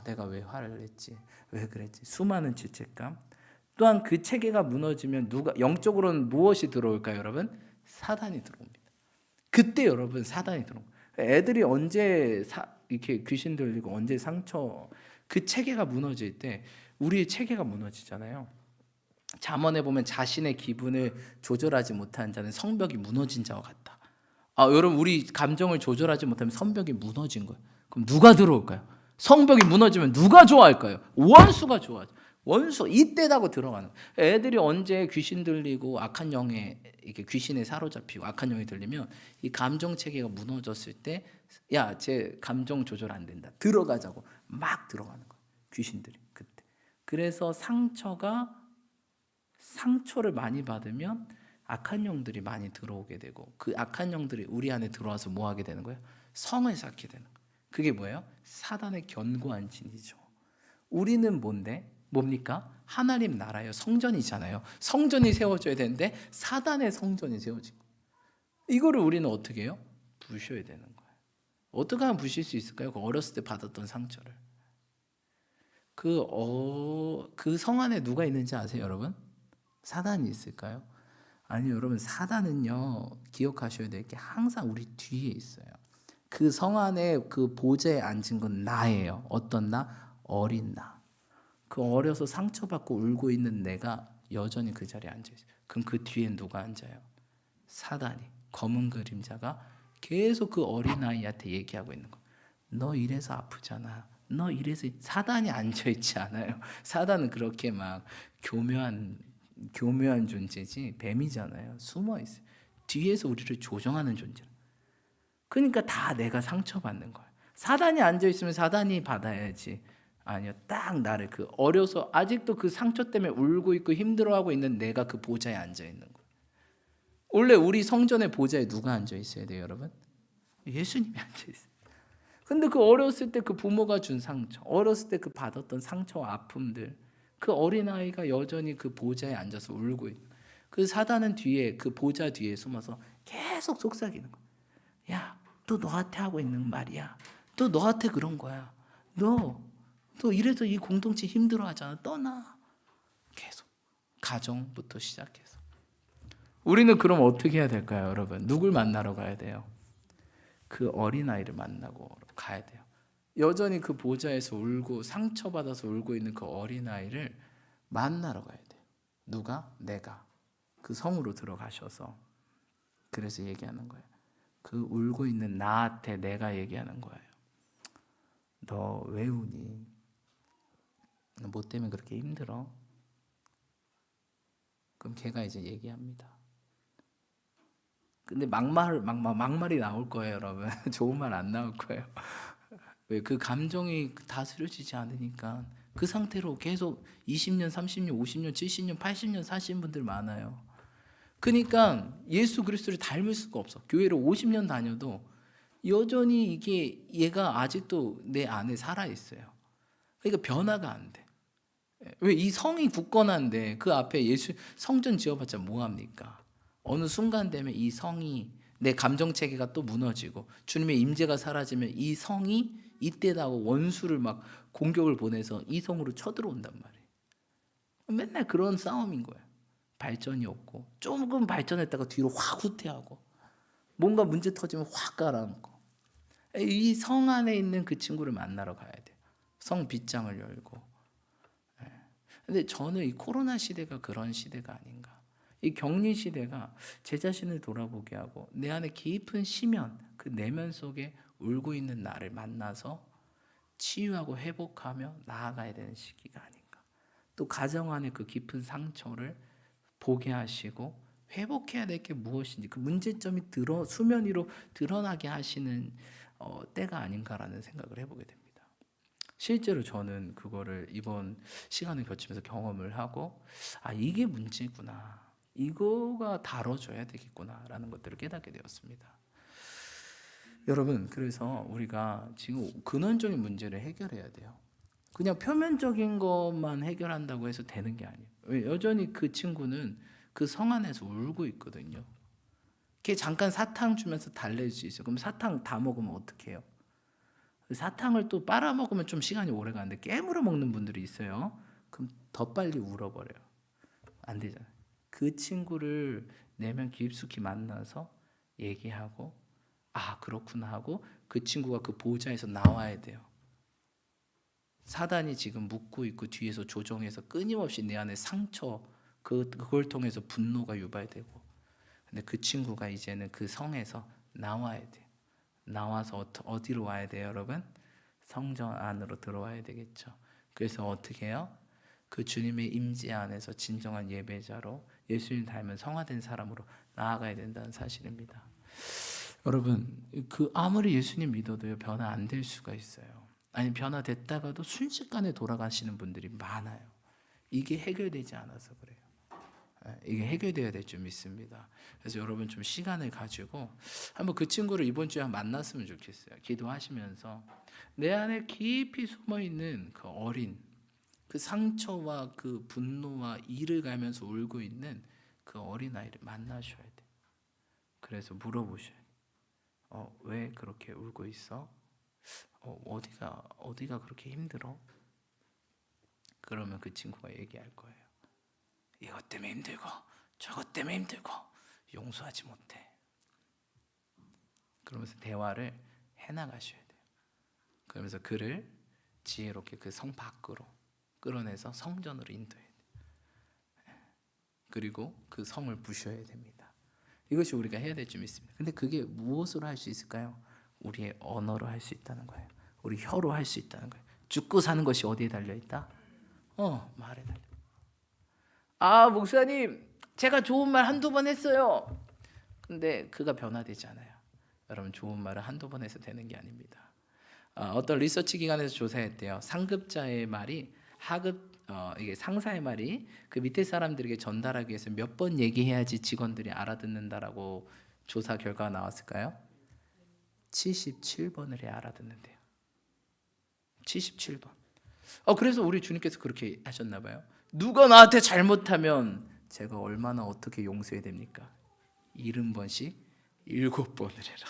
내가 왜 화를 냈지? 왜 그랬지? 수많은 죄책감. 또한 그 체계가 무너지면 영적으로는 무엇이 들어올까요, 여러분? 사단이 들어옵니다. 그때 여러분 사단이 들어옵니다. 애들이 언제 이렇게 귀신 들리고 언제 상처, 그 체계가 무너질 때 우리의 체계가 무너지잖아요. 잠언에 보면 자신의 기분을 조절하지 못한 자는 성벽이 무너진 자와 같다. 여러분 우리 감정을 조절하지 못하면 성벽이 무너진 거예요. 그럼 누가 들어올까요? 성벽이 무너지면 누가 좋아할까요? 원수가 좋아하죠. 원수 이때다고 들어가는 거예요. 애들이 언제 귀신 들리고 악한 영에 이게 귀신에 사로잡히고 악한 영이 들리면 이 감정 체계가 무너졌을 때 야, 쟤 감정 조절 안 된다. 들어가자고 막 들어가는 거예요. 귀신들이 그때. 그래서 상처를 많이 받으면 악한 영들이 많이 들어오게 되고 그 악한 영들이 우리 안에 들어와서 뭐 하게 되는 거예요? 성을 쌓게 되는 거예요. 그게 뭐예요? 사단의 견고한 진이죠. 우리는 뭡니까? 하나님 나라예요. 성전이잖아요. 성전이 세워져야 되는데 사단의 성전이 세워진 거예요. 이거를 우리는 어떻게 해요? 부셔야 되는 거예요. 어떻게 하면 부실 수 있을까요? 그 어렸을 때 받았던 상처를. 그 성 안에 누가 있는지 아세요, 여러분? 사단이 있을까요? 아니요, 여러분, 사단은요, 기억하셔야 될 게 항상 우리 뒤에 있어요. 그 성 안에 그 보좌에 앉은 건 나예요. 어떤 나? 어린 나. 그 어려서 상처받고 울고 있는 내가 여전히 그 자리에 앉아있어요. 그럼 그 뒤엔 누가 앉아요? 사단이, 검은 그림자가 계속 그 어린아이한테 얘기하고 있는 거예요. 너 이래서 아프잖아. 너 이래서. 사단이 앉아있지 않아요. 사단은 그렇게 막 교묘한 존재지 뱀이잖아요. 숨어 있어요. 뒤에서 우리를 조정하는 존재. 그러니까 다 내가 상처받는 거예요. 사단이 앉아 있으면 사단이 받아야지. 아니요, 딱 나를 그 어려서 아직도 그 상처 때문에 울고 있고 힘들어하고 있는 내가 그 보좌에 앉아 있는 거예요. 원래 우리 성전의 보좌에 누가 앉아 있어야 돼요, 여러분? 예수님이 앉아 있어요. 근데 그 어렸을 때 그 부모가 준 상처, 어렸을 때 그 받았던 상처와 아픔들, 그 어린아이가 여전히 그 보좌에 앉아서 울고 있는, 그 사단은 뒤에 그 보좌 뒤에 숨어서 계속 속삭이는 거야. 야, 또 너한테 하고 있는 말이야. 또 너한테 그런 거야. 너 이래서 이 공동체 힘들어하잖아. 떠나. 계속 가정부터 시작해서. 우리는 그럼 어떻게 해야 될까요, 여러분? 누굴 만나러 가야 돼요? 그 어린아이를 만나고 가야 돼요. 여전히 그 보좌에서 울고 상처받아서 울고 있는 그 어린아이를 만나러 가야 돼요. 누가? 내가. 그 성으로 들어가셔서. 그래서 얘기하는 거예요. 그 울고 있는 나한테 내가 얘기하는 거예요. 너 왜 우니? 뭐 때문에 그렇게 힘들어? 그럼 걔가 이제 얘기합니다. 근데 막말이 나올 거예요, 여러분. 좋은 말 안 나올 거예요. 왜? 그 감정이 다스려지지 않으니까 그 상태로 계속 20년, 30년, 50년, 70년, 80년 사신 분들 많아요. 그러니까 예수 그리스도를 닮을 수가 없어. 교회를 50년 다녀도 여전히 이게 얘가 아직도 내 안에 살아 있어요. 그러니까 변화가 안 돼. 왜? 이 성이 굳건한데 그 앞에 예수 성전 지어봤자 뭐합니까? 어느 순간 되면 이 성이 내 감정 체계가 또 무너지고 주님의 임재가 사라지면 이 성이 이때다고 원수를 막 공격을 보내서 이 성으로 쳐들어온단 말이에요. 맨날 그런 싸움인 거예요. 발전이 없고 조금 발전했다가 뒤로 확 후퇴하고 뭔가 문제 터지면 확 가라앉고 이 성 안에 있는 그 친구를 만나러 가야 돼요. 성 빗장을 열고. 근데 저는 이 코로나 시대가 그런 시대가 아닌가. 이 격리 시대가 제 자신을 돌아보게 하고 내 안에 깊은 심연, 그 내면 속에 울고 있는 나를 만나서 치유하고 회복하며 나아가야 되는 시기가 아닌가. 또 가정 안에 그 깊은 상처를 보게 하시고 회복해야 될 게 무엇인지 그 문제점이 수면 위로 드러나게 하시는 때가 아닌가라는 생각을 해보게 됩니다. 실제로 저는 그거를 이번 시간을 거치면서 경험을 하고 이게 문제구나, 이거가 다뤄져야 되겠구나라는 것들을 깨닫게 되었습니다. 여러분, 그래서 우리가 지금 근원적인 문제를 해결해야 돼요. 그냥 표면적인 것만 해결한다고 해서 되는 게 아니에요. 왜? 여전히 그 친구는 그 성 안에서 울고 있거든요. 걔 잠깐 사탕 주면서 달랠 수 있어요. 그럼 사탕 다 먹으면 어떻게 해요? 사탕을 또 빨아먹으면 좀 시간이 오래 가는데 깨물어 먹는 분들이 있어요. 그럼 더 빨리 울어버려요. 안 되잖아요. 그 친구를 내면 깊숙이 만나서 얘기하고 그렇구나 하고 그 친구가 그 보좌에서 나와야 돼요. 사단이 지금 묶고 있고 뒤에서 조종해서 끊임없이 내 안에 상처, 그걸 통해서 분노가 유발되고, 근데 그 친구가 이제는 그 성에서 나와야 돼요. 나와서 어디로 와야 돼요, 여러분? 성전 안으로 들어와야 되겠죠. 그래서 어떻게 해요? 그 주님의 임재 안에서 진정한 예배자로 예수님 닮은 성화된 사람으로 나아가야 된다는 사실입니다. 여러분, 그 아무리 예수님 믿어도요, 변화 안 될 수가 있어요. 아니, 변화됐다가도 순식간에 돌아가시는 분들이 많아요. 이게 해결되지 않아서 그래요. 이게 해결돼야 될 줄 믿습니다. 그래서 여러분 좀 시간을 가지고 한번 그 친구를 이번 주에 만났으면 좋겠어요. 기도하시면서 내 안에 깊이 숨어있는 그 어린, 그 상처와 그 분노와 이를 가면서 울고 있는 그 어린아이를 만나셔야 돼요. 그래서 물어보셔야 돼요. 왜 그렇게 울고 있어? 어디가 그렇게 힘들어? 그러면 그 친구가 얘기할 거예요. 이것 때문에 힘들고 저것 때문에 힘들고 용서하지 못해. 그러면서 대화를 해나가셔야 돼요. 그러면서 그를 지혜롭게 그 성 밖으로 끌어내서 성전으로 인도해야 돼요. 그리고 그 성을 부셔야 됩니다. 이것이 우리가 해야 될 줄 믿습니다. 근데 그게 무엇으로 할 수 있을까요? 우리의 언어로 할 수 있다는 거예요. 우리 혀로 할 수 있다는 거예요. 죽고 사는 것이 어디에 달려있다? 말에 달려. 목사님, 제가 좋은 말 한두 번 했어요. 근데 그가 변화되지 않아요. 여러분, 좋은 말은 한두 번 해서 되는 게 아닙니다. 어떤 리서치 기관에서 조사했대요. 상급자의 말이 이게 상사의 말이 그 밑에 사람들에게 전달하기 위해서 몇 번 얘기해야지 직원들이 알아듣는다라고 조사 결과가 나왔을까요? 77번을 해야 알아듣는데요. 77번. 그래서 우리 주님께서 그렇게 하셨나 봐요. 누가 나한테 잘못하면 제가 얼마나 어떻게 용서해야 됩니까? 70번씩 7번을 해라.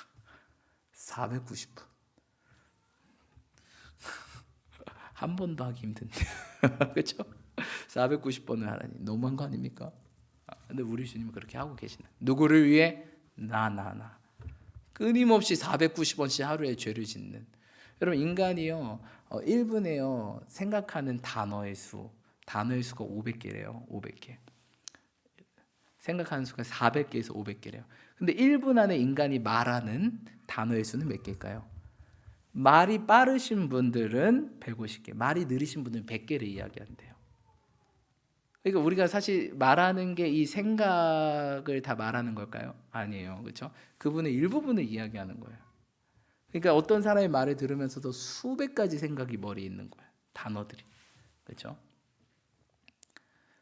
490번. 한 번도 하기 힘든데. 그렇죠? 490번을 하라니 너무한 거 아닙니까? 근데 우리 주님은 그렇게 하고 계시나? 누구를 위해? 나. 끊임없이 490번씩 하루에 죄를 짓는. 여러분, 인간이요 1분에요 생각하는 단어의 수가 500개래요. 500개. 생각하는 수가 400개에서 500개래요. 근데 1분 안에 인간이 말하는 단어의 수는 몇 개일까요? 말이 빠르신 분들은 150개, 말이 느리신 분들은 100개를 이야기한대요. 그러니까 우리가 사실 말하는 게 이 생각을 다 말하는 걸까요? 아니에요. 그렇죠? 그분의 일부분을 이야기하는 거예요. 그러니까 어떤 사람의 말을 들으면서도 수백 가지 생각이 머리에 있는 거예요. 단어들이. 그렇죠?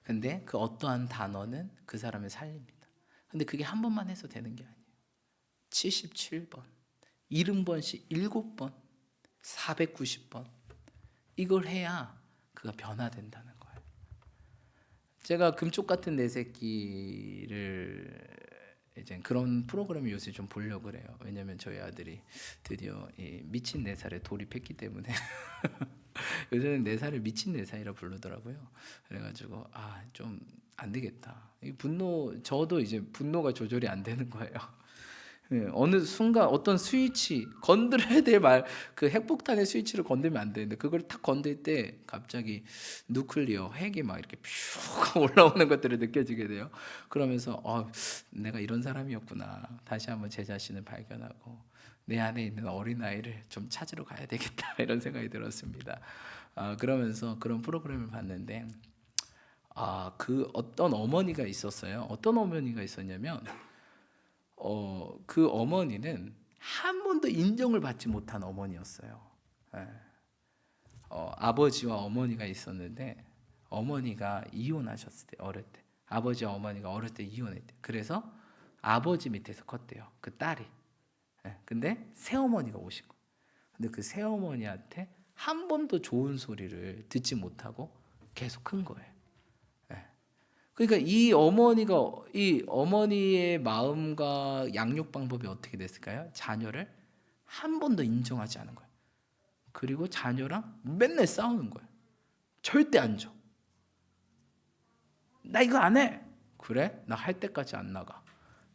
근데 그 어떠한 단어는 그 사람을 살립니다. 근데 그게 한 번만 해서 되는 게 아니에요. 77번, 70번씩 7번, 490번 이걸 해야 그가 변화된다는 거예요. 제가 금쪽 같은 내 새끼를 이제 그런 프로그램을 요새 좀 보려고 그래요. 왜냐면 저희 아들이 드디어 이 미친 4살에 돌입했기 때문에 요새는 4살을 미친 4살이라 부르더라고요. 그래가지고 좀 안 되겠다. 이 분노, 저도 이제 분노가 조절이 안 되는 거예요. 어느 순간 어떤 스위치 건드려야 될 말, 그 핵폭탄의 스위치를 건들면 안 되는데 그걸 탁 건들 때 갑자기 누클리어 핵이 막 이렇게 퓨 올라오는 것들을 느껴지게 돼요. 그러면서 내가 이런 사람이었구나. 다시 한번 제 자신을 발견하고 내 안에 있는 어린아이를 좀 찾으러 가야 되겠다 이런 생각이 들었습니다. 그러면서 그런 프로그램을 봤는데 그 어떤 어머니가 있었어요. 어떤 어머니가 있었냐면 그 어머니는 한 번도 인정을 받지 못한 어머니였어요. 아버지와 어머니가 있었는데 어머니가 이혼하셨을 때, 어릴 때 아버지와 어머니가 어릴 때 이혼했대. 그래서 아버지 밑에서 컸대요. 그 딸이. 근데 새어머니가 오신 거예요. 근데 그 새어머니한테 한 번도 좋은 소리를 듣지 못하고 계속 큰 거예요. 그러니까 이 어머니의 마음과 양육 방법이 어떻게 됐을까요? 자녀를 한 번도 인정하지 않은 거예요. 그리고 자녀랑 맨날 싸우는 거예요. 절대 안 줘. 나 이거 안 해. 그래? 나 할 때까지 안 나가.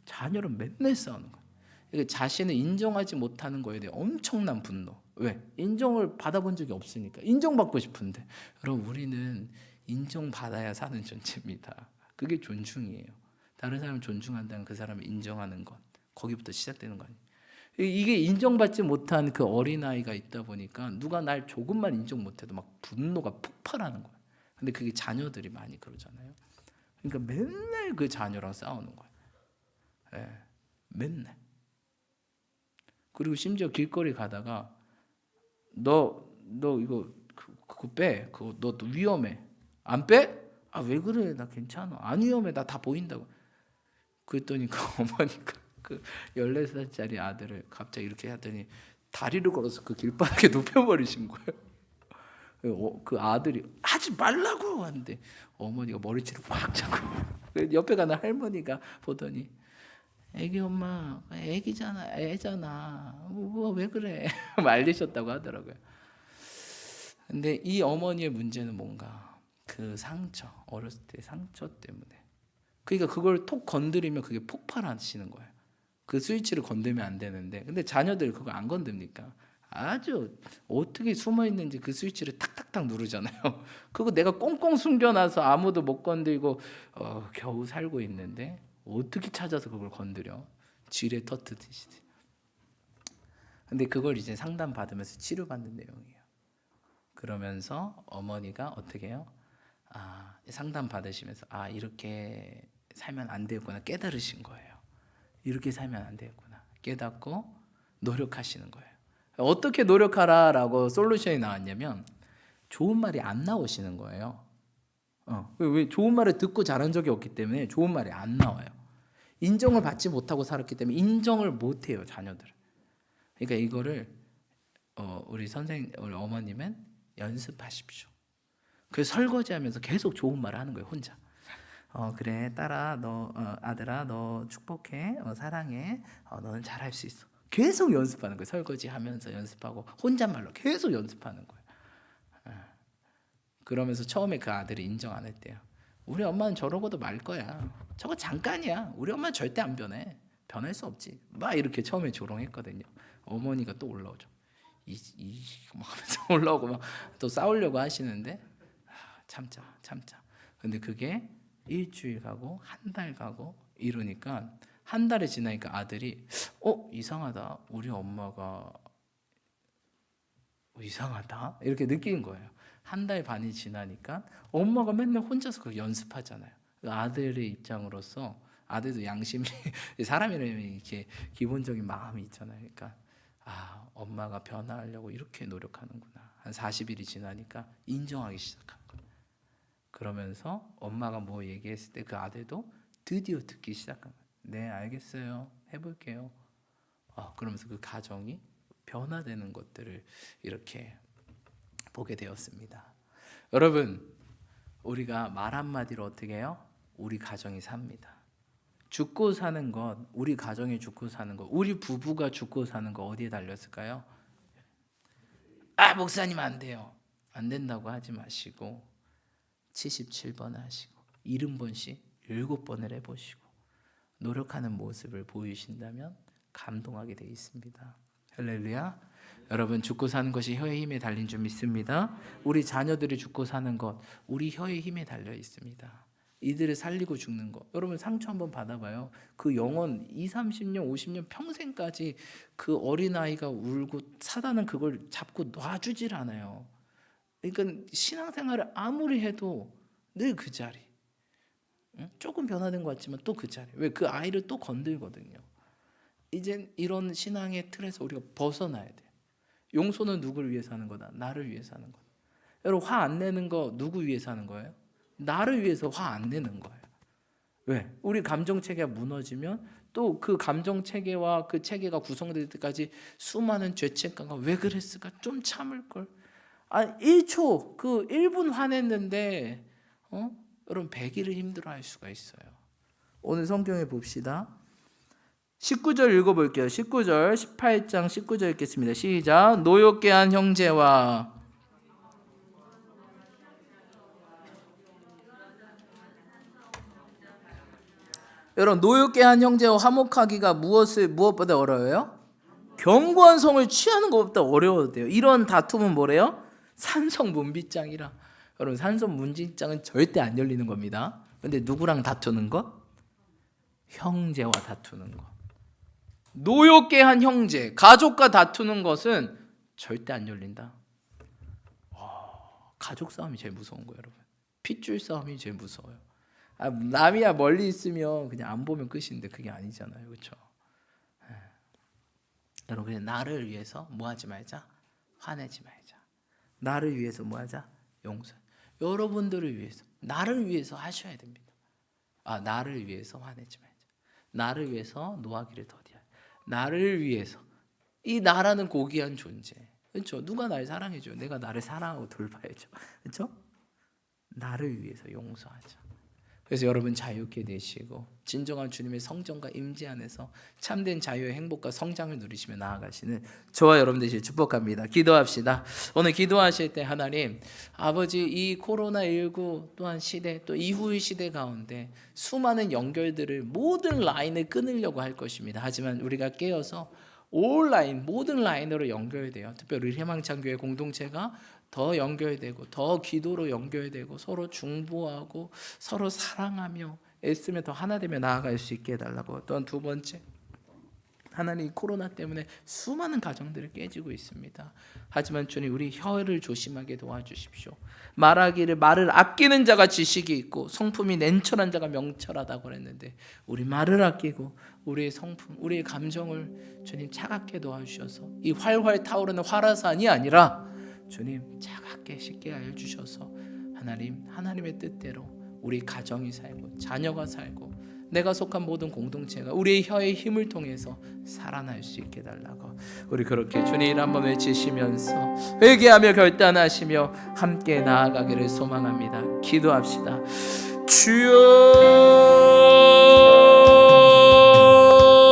자녀랑 맨날 싸우는 거예요. 그러니까 자신을 인정하지 못하는 거에 대해 엄청난 분노. 왜? 인정을 받아본 적이 없으니까. 인정받고 싶은데. 여러분, 우리는 인정받아야 사는 존재입니다. 그게 존중이에요. 다른 사람을 존중한다는 그 사람을 인정하는 것. 거기부터 시작되는 거 아니에요. 이게 인정받지 못한 그 어린아이가 있다 보니까 누가 날 조금만 인정 못해도 막 분노가 폭발하는 거예요. 근데 그게 자녀들이 많이 그러잖아요. 그러니까 맨날 그 자녀랑 싸우는 거예요. 맨날. 그리고 심지어 길거리 가다가 너 이거 그거 빼. 그거 너 위험해. 안 빼? 왜 그래? 나 괜찮아. 안 위험해. 나 다 보인다고. 그랬더니 그 어머니가 그 14살짜리 아들을 갑자기 이렇게 하더니 다리를 걸어서 그 길바닥에 눕혀버리신 거예요. 그 아들이 하지 말라고 하는데 어머니가 머리채를 확 잡고 옆에 가는 할머니가 보더니 애기 엄마, 애기잖아, 애잖아. 왜 그래? 말리셨다고 하더라고요. 근데 이 어머니의 문제는 뭔가 그 상처, 어렸을 때 상처 때문에. 그러니까 그걸 톡 건드리면 그게 폭발하시는 거예요. 그 스위치를 건들면 안 되는데, 근데 자녀들 그거 안 건듭니까? 아주 어떻게 숨어 있는지 그 스위치를 탁탁탁 누르잖아요. 그거 내가 꽁꽁 숨겨놔서 아무도 못 건들고 겨우 살고 있는데 어떻게 찾아서 그걸 건드려? 지뢰 터뜨리듯이. 근데 그걸 이제 상담 받으면서 치료받는 내용이에요. 그러면서 어머니가 어떻게 해요? 상담 받으시면서 이렇게 살면 안 되겠구나 깨달으신 거예요. 이렇게 살면 안 되겠구나 깨닫고 노력하시는 거예요. 어떻게 노력하라라고 솔루션이 나왔냐면 좋은 말이 안 나오시는 거예요. 왜 좋은 말을 듣고 자란 적이 없기 때문에 좋은 말이 안 나와요. 인정을 받지 못하고 살았기 때문에 인정을 못해요, 자녀들은. 그러니까 이거를 우리 어머님은 연습하십시오. 그래서 설거지하면서 계속 좋은 말을 하는 거예요, 혼자. 그래, 딸아, 너 아들아, 너 축복해, 사랑해, 너는 잘할 수 있어. 계속 연습하는 거예요. 설거지하면서 연습하고 혼잣말로 계속 연습하는 거예요. 그러면서 처음에 그 아들이 인정 안 했대요. 우리 엄마는 저러고도 말 거야. 저거 잠깐이야. 우리 엄마는 절대 안 변해. 변할 수 없지. 막 이렇게 처음에 조롱했거든요. 어머니가 또 올라오죠. 막 하면서 올라오고 막 또 싸우려고 하시는데 참자. 근데 그게 일주일 가고 한 달 가고 이러니까 한 달이 지나니까 아들이 이상하다. 우리 엄마가 이상하다 이렇게 느낀 거예요. 한 달 반이 지나니까 엄마가 맨날 혼자서 그 연습하잖아요. 아들의 입장으로서 아들도 양심이 사람이라면 이렇게 기본적인 마음이 있잖아요. 그러니까 엄마가 변화하려고 이렇게 노력하는구나. 한 40일이 지나니까 인정하기 시작한 거예요. 그러면서 엄마가 뭐 얘기했을 때 그 아들도 드디어 듣기 시작한 거예요. 네, 알겠어요. 해볼게요. 그러면서 그 가정이 변화되는 것들을 이렇게 보게 되었습니다. 여러분, 우리가 말 한마디로 어떻게 해요? 우리 가정이 삽니다. 죽고 사는 것, 우리 가정이 죽고 사는 것, 우리 부부가 죽고 사는 것 어디에 달렸을까요? 목사님 안 돼요. 안 된다고 하지 마시고 77번을 하시고 70번씩 7번을 해보시고 노력하는 모습을 보이신다면 감동하게 되어 있습니다. 할렐루야. 여러분, 죽고 사는 것이 혀의 힘에 달린 줄 믿습니다. 우리 자녀들이 죽고 사는 것, 우리 혀의 힘에 달려 있습니다. 이들을 살리고 죽는 것. 여러분, 상처 한번 받아봐요. 그 영혼 20, 30년, 50년 평생까지 그 어린아이가 울고 사단은 그걸 잡고 놔주질 않아요. 그러니까 신앙생활을 아무리 해도 늘 그 자리. 조금 변화된 것 같지만 또 그 자리. 왜? 그 아이를 또 건들거든요. 이젠 이런 신앙의 틀에서 우리가 벗어나야 돼요. 용서는 누구를 위해서 하는 거다? 나를 위해서 하는 거다. 여러분, 화 안 내는 거 누구 위해서 하는 거예요? 나를 위해서 화 안 내는 거예요. 왜? 우리 감정 체계가 무너지면 또 그 감정 체계와 그 체계가 구성될 때까지 수많은 죄책감과 왜 그랬을까? 좀 참을 걸. 1초 그 1분 화냈는데 여러분 100일을 힘들어할 수가 있어요. 오늘 성경에 봅시다. 19절 읽어볼게요. 19절 18장 19절 읽겠습니다. 시작. 노엽게 한 형제와 여러분, 노엽게 한 형제와 화목하기가 무엇보다 어려워요? 견고한 성을 취하는 것보다 어려워요. 이런 다툼은 뭐래요? 산성문빗장이라. 여러분, 산성문빗장은 절대 안 열리는 겁니다. 근데 누구랑 다투는 것? 형제와 다투는 것. 노엽게 한 형제, 가족과 다투는 것은 절대 안 열린다. 가족 싸움이 제일 무서운 거예요, 여러분. 핏줄 싸움이 제일 무서워요. 남이야 멀리 있으면 그냥 안 보면 끝인데 그게 아니잖아요, 그렇죠? 여러분, 그냥 나를 위해서 뭐 하지 말자, 화내지 말자. 나를 위해서 뭐 하자, 용서. 여러분들을 위해서, 나를 위해서 하셔야 됩니다. 나를 위해서 화내지 말자. 나를 위해서 노하기를 더디하자. 나를 위해서, 이 나라는 고귀한 존재, 그렇죠? 누가 날 사랑해줘? 내가 나를 사랑하고 돌봐야죠, 그렇죠? 나를 위해서 용서하자. 그래서 여러분 자유케 되시고 진정한 주님의 성전과 임재 안에서 참된 자유의 행복과 성장을 누리시며 나아가시는 저와 여러분 되시길 축복합니다. 기도합시다. 오늘 기도하실 때 하나님 아버지, 이 코로나19 또한 시대, 또 이후의 시대 가운데 수많은 연결들을, 모든 라인을 끊으려고 할 것입니다. 하지만 우리가 깨어서 온라인, 모든 라인으로 연결돼요. 특별히 희망찬교회 공동체가 더 연결되고 더 기도로 연결되고 서로 중보하고 서로 사랑하며 애쓰며 더 하나 되며 나아갈 수 있게 해달라고. 또한 두 번째, 하나님, 코로나 때문에 수많은 가정들이 깨지고 있습니다. 하지만 주님, 우리 혀를 조심하게 도와주십시오. 말을 아끼는 자가 지식이 있고 성품이 냉철한 자가 명철하다고 그랬는데 우리 말을 아끼고 우리의 성품, 우리의 감정을 주님 차갑게 도와주셔서 이 활활 타오르는 화라산이 아니라 주님 차갑게 쉽게 알려주셔서 하나님의 뜻대로 우리 가정이 살고 자녀가 살고 내가 속한 모든 공동체가 우리의 혀의 힘을 통해서 살아날 수 있게 달라고. 우리 그렇게 주님 한번 외치시면서 회개하며 결단하시며 함께 나아가기를 소망합니다. 기도합시다. 주여